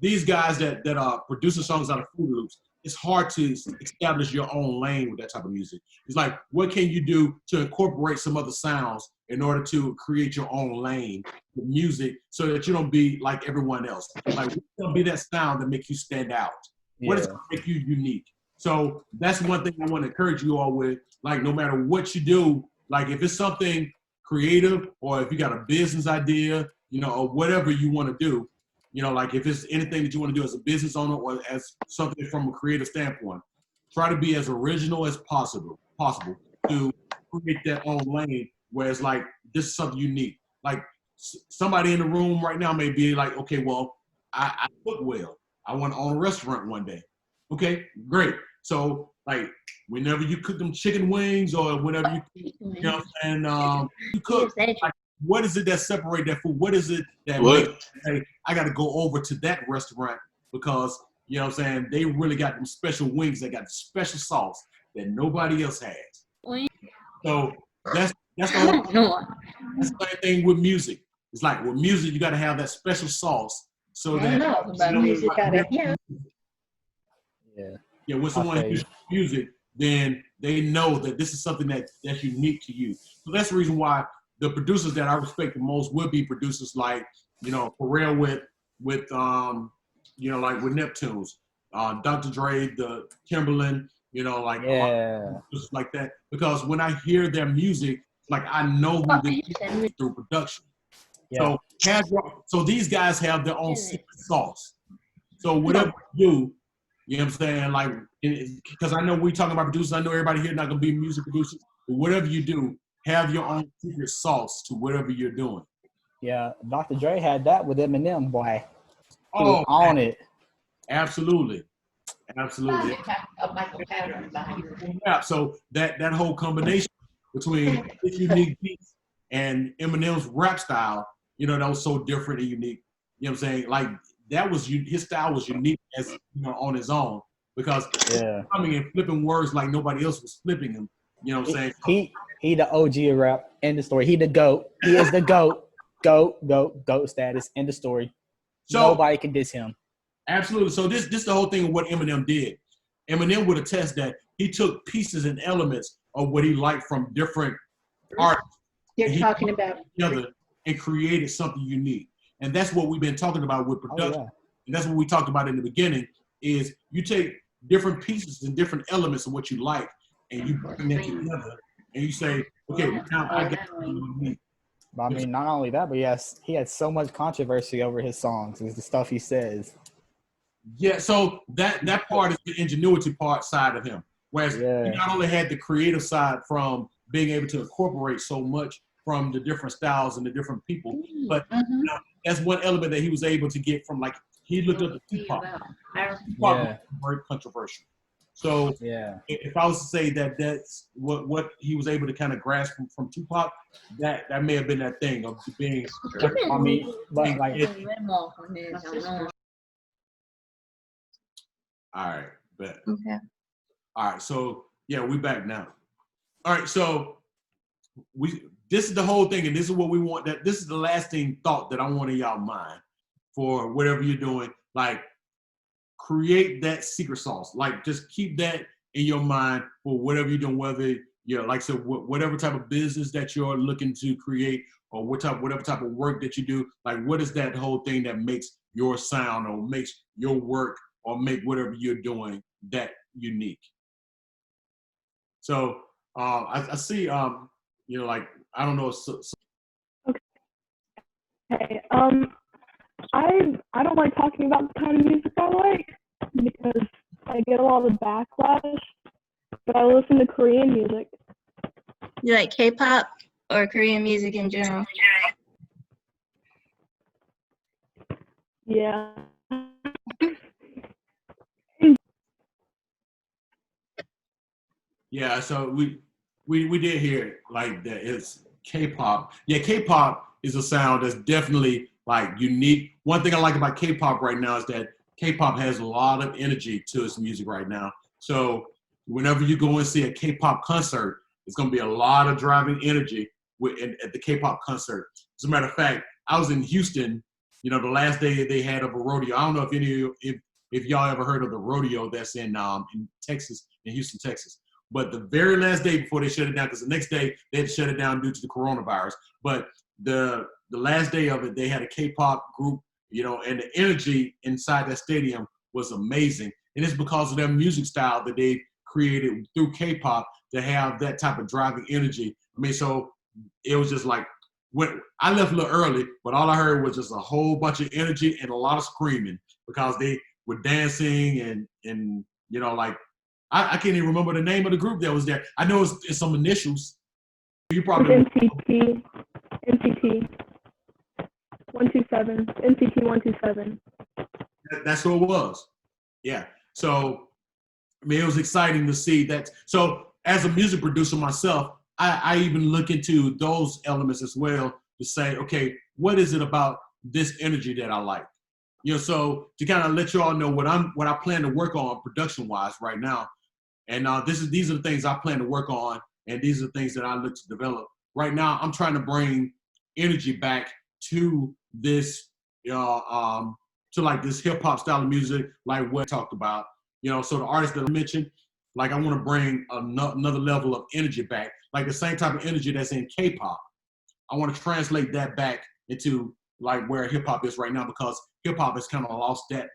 these guys that are producing songs out of Fruit Loops, it's hard to establish your own lane with that type of music. It's like, what can you do to incorporate some other sounds in order to create your own lane with music so that you don't be like everyone else? Like, what's gonna be that sound that makes you stand out? What is Yeah. gonna make you unique? So that's one thing I want to encourage you all with. Like, no matter what you do, like if it's something creative or if you got a business idea, you know, or whatever you want to do, you know, like if it's anything that you want to do as a business owner or as something from a creative standpoint, try to be as original as possible to create that own lane where it's like, this is something unique. Like somebody in the room right now may be like, okay, well, I cook well. I want to own a restaurant one day. Okay, great. So like whenever you cook them chicken wings or whenever you know, and you cook, like, what is it that separate that food? What is it that makes you say, I got to go over to that restaurant because, you know what I'm saying, they really got them special wings. They got special sauce that nobody else has. So that's the whole, that's the same thing with music. It's like with music, you got to have that special sauce so that yeah, when someone hears music, then they know that this is something that's unique to you. So that's the reason why the producers that I respect the most would be producers like, you know, Pharrell with you know, like with Neptunes, Dr. Dre, the Timberland, you know, like just like that. Because when I hear their music, like I know who they are through production. Yeah. So these guys have their own secret sauce. So whatever you do, you know what I'm saying? Like, because I know we talking about producers. I know everybody here not gonna be music producers, but whatever you do, have your own secret sauce to whatever you're doing. Yeah, Dr. Dre had that with Eminem, boy. He Oh, was on it. Absolutely. Yeah. So that whole combination between his unique beats and Eminem's rap style, you know, that was so different and unique. You know what I'm saying? Like that was his style was unique as you know on his own because coming and flipping words like nobody else was flipping him. You know what I'm saying? He the OG of rap. End the story. He the GOAT. He is the GOAT. GOAT status. End the story. So, nobody can diss him. Absolutely. So this the whole thing of what Eminem did. Eminem would attest that he took pieces and elements of what he liked from different artists. You're talking about together and created something unique. And that's what we've been talking about with production. And that's what we talked about in the beginning is you take different pieces and different elements of what you like and you bring them together and you say, okay, now I got something unique. But I mean, not only that, but he had so much controversy over his songs. Is the stuff he says. Yeah, so that part is the ingenuity part side of him. Whereas he not only had the creative side from being able to incorporate so much from the different styles and the different people, but you know, that's one element that he was able to get from, like, he looked up to Tupac. Tupac was very controversial. So if I was to say that that's what he was able to kind of grasp from Tupac, that may have been that thing of being. I mean, but like. All right, bet. Okay. All right, so yeah, we back now. All right, so this is the whole thing, and this is what we want. That this is the lasting thought that I want in y'all mind for whatever you're doing. Like, create that secret sauce. Like, just keep that in your mind for whatever you're doing. Whether you're, like I said, whatever type of business that you're looking to create, or whatever type of work that you do. Like, what is that whole thing that makes your sound or makes your work or make whatever you're doing that unique? So I see, you know, like, I don't know. Okay. I don't like talking about the kind of music I like because I get a lot of backlash, but I listen to Korean music. You like K-pop or Korean music in general? Yeah. Yeah, so we did hear it like that. It's K-pop. Yeah, K-pop is a sound that's definitely like unique. One thing I like about K-pop right now is that K-pop has a lot of energy to its music right now. So whenever you go and see a K-pop concert, it's going to be a lot of driving energy at the K-pop concert. As a matter of fact, I was in Houston, the last day they had of a rodeo. I don't know if any of you, if y'all ever heard of the rodeo that's in Texas, in Houston, Texas. But the very last day before they shut it down, because the next day they had to shut it down due to the coronavirus. But the last day of it, they had a K-pop group, and the energy inside that stadium was amazing. And it's because of their music style that they created through K-pop to have that type of driving energy. I mean, so it was just like, when I left a little early, but all I heard was just a whole bunch of energy and a lot of screaming because they were dancing and like, I can't even remember the name of the group that was there. I know it's some initials. You probably NCT 127. NCT 127. That's who it was. Yeah. So, I mean, it was exciting to see that. So, as a music producer myself, I even look into those elements as well to say, okay, what is it about this energy that I like? So to kind of let you all know what I plan to work on production-wise right now. And these are the things I plan to work on, and these are the things that I look to develop. Right now, I'm trying to bring energy back to this, to like this hip hop style of music, like what I talked about. So the artists that I mentioned, like I want to bring another level of energy back, like the same type of energy that's in K-pop. I want to translate that back into like where hip hop is right now, because hip hop has kind of lost that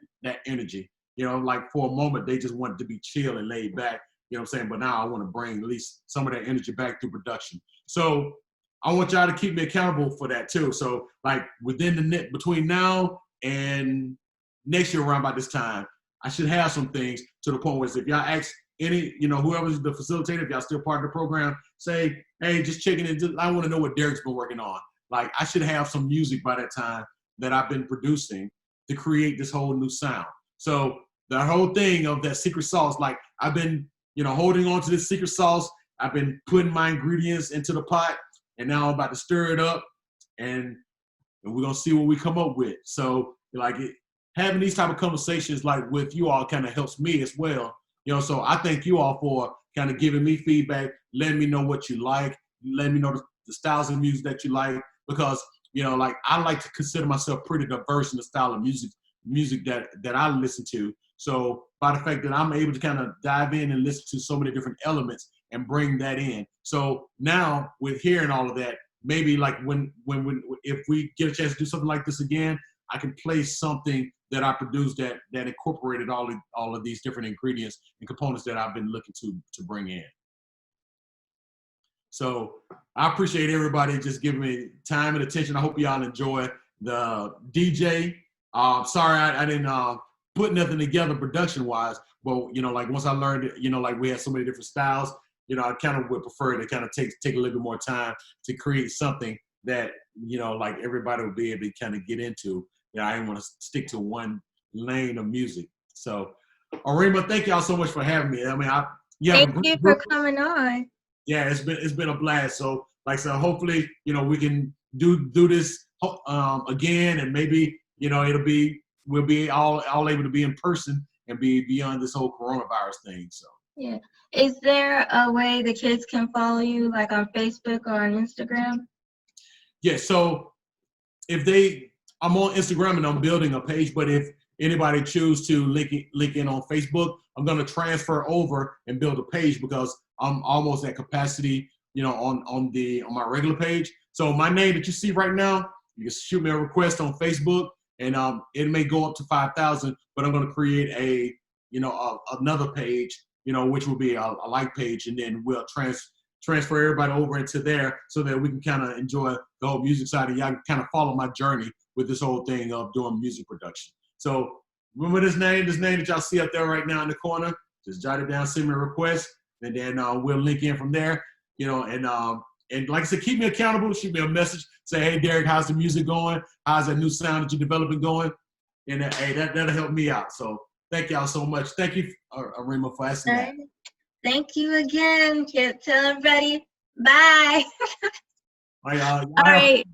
energy. Like for a moment, they just wanted to be chill and laid back, what I'm saying? But now I want to bring at least some of that energy back through production. So I want y'all to keep me accountable for that too. So like between now and next year around about this time, I should have some things to the point where if y'all ask any, whoever's the facilitator, if y'all still part of the program, say, hey, just checking in. I want to know what Derek's been working on. Like I should have some music by that time that I've been producing to create this whole new sound. So the whole thing of that secret sauce, like I've been, holding on to this secret sauce. I've been putting my ingredients into the pot, and now I'm about to stir it up, and we're gonna see what we come up with. So like having these type of conversations like with you all kind of helps me as well. So I thank you all for kind of giving me feedback, letting me know what you like, letting me know the styles of music that you like, because like I like to consider myself pretty diverse in the style of music that I listen to. So by the fact that I'm able to kind of dive in and listen to so many different elements and bring that in. So now with hearing all of that, maybe like when if we get a chance to do something like this again, I can play something that I produced that incorporated all of these different ingredients and components that I've been looking to bring in. So I appreciate everybody just giving me time and attention. I hope y'all enjoy the DJ. Sorry I didn't put nothing together production-wise, but like once I learned, like we had so many different styles, I kind of would prefer to kind of take a little bit more time to create something that like everybody would be able to kind of get into. I didn't want to stick to one lane of music. So, Arima, thank y'all so much for having me. I mean, thank you for coming on. Yeah, it's been a blast. So, like I said, hopefully, we can do this again, and maybe we'll be all able to be in person and be beyond this whole coronavirus thing. So. Yeah. Is there a way the kids can follow you, like on Facebook or on Instagram? Yeah. So I'm on Instagram and I'm building a page, but if anybody choose to link in on Facebook, I'm going to transfer over and build a page because I'm almost at capacity, on my regular page. So my name that you see right now, you can shoot me a request on Facebook, and it may go up to 5,000, but I'm going to create another page, which will be a like page, and then we'll transfer everybody over into there so that we can kind of enjoy the whole music side, and y'all can kind of follow my journey with this whole thing of doing music production. So remember this name that y'all see up there right now in the corner. Just jot it down, send me a request, and then we'll link in from there. And like I said, keep me accountable. Shoot me a message. Say, hey, Derek, how's the music going? How's that new sound that you're developing going? And hey, that'll help me out. So thank y'all so much. Thank you, Arima, for asking All that. right. Thank you again. Tell everybody bye. All right, y'all All have- right.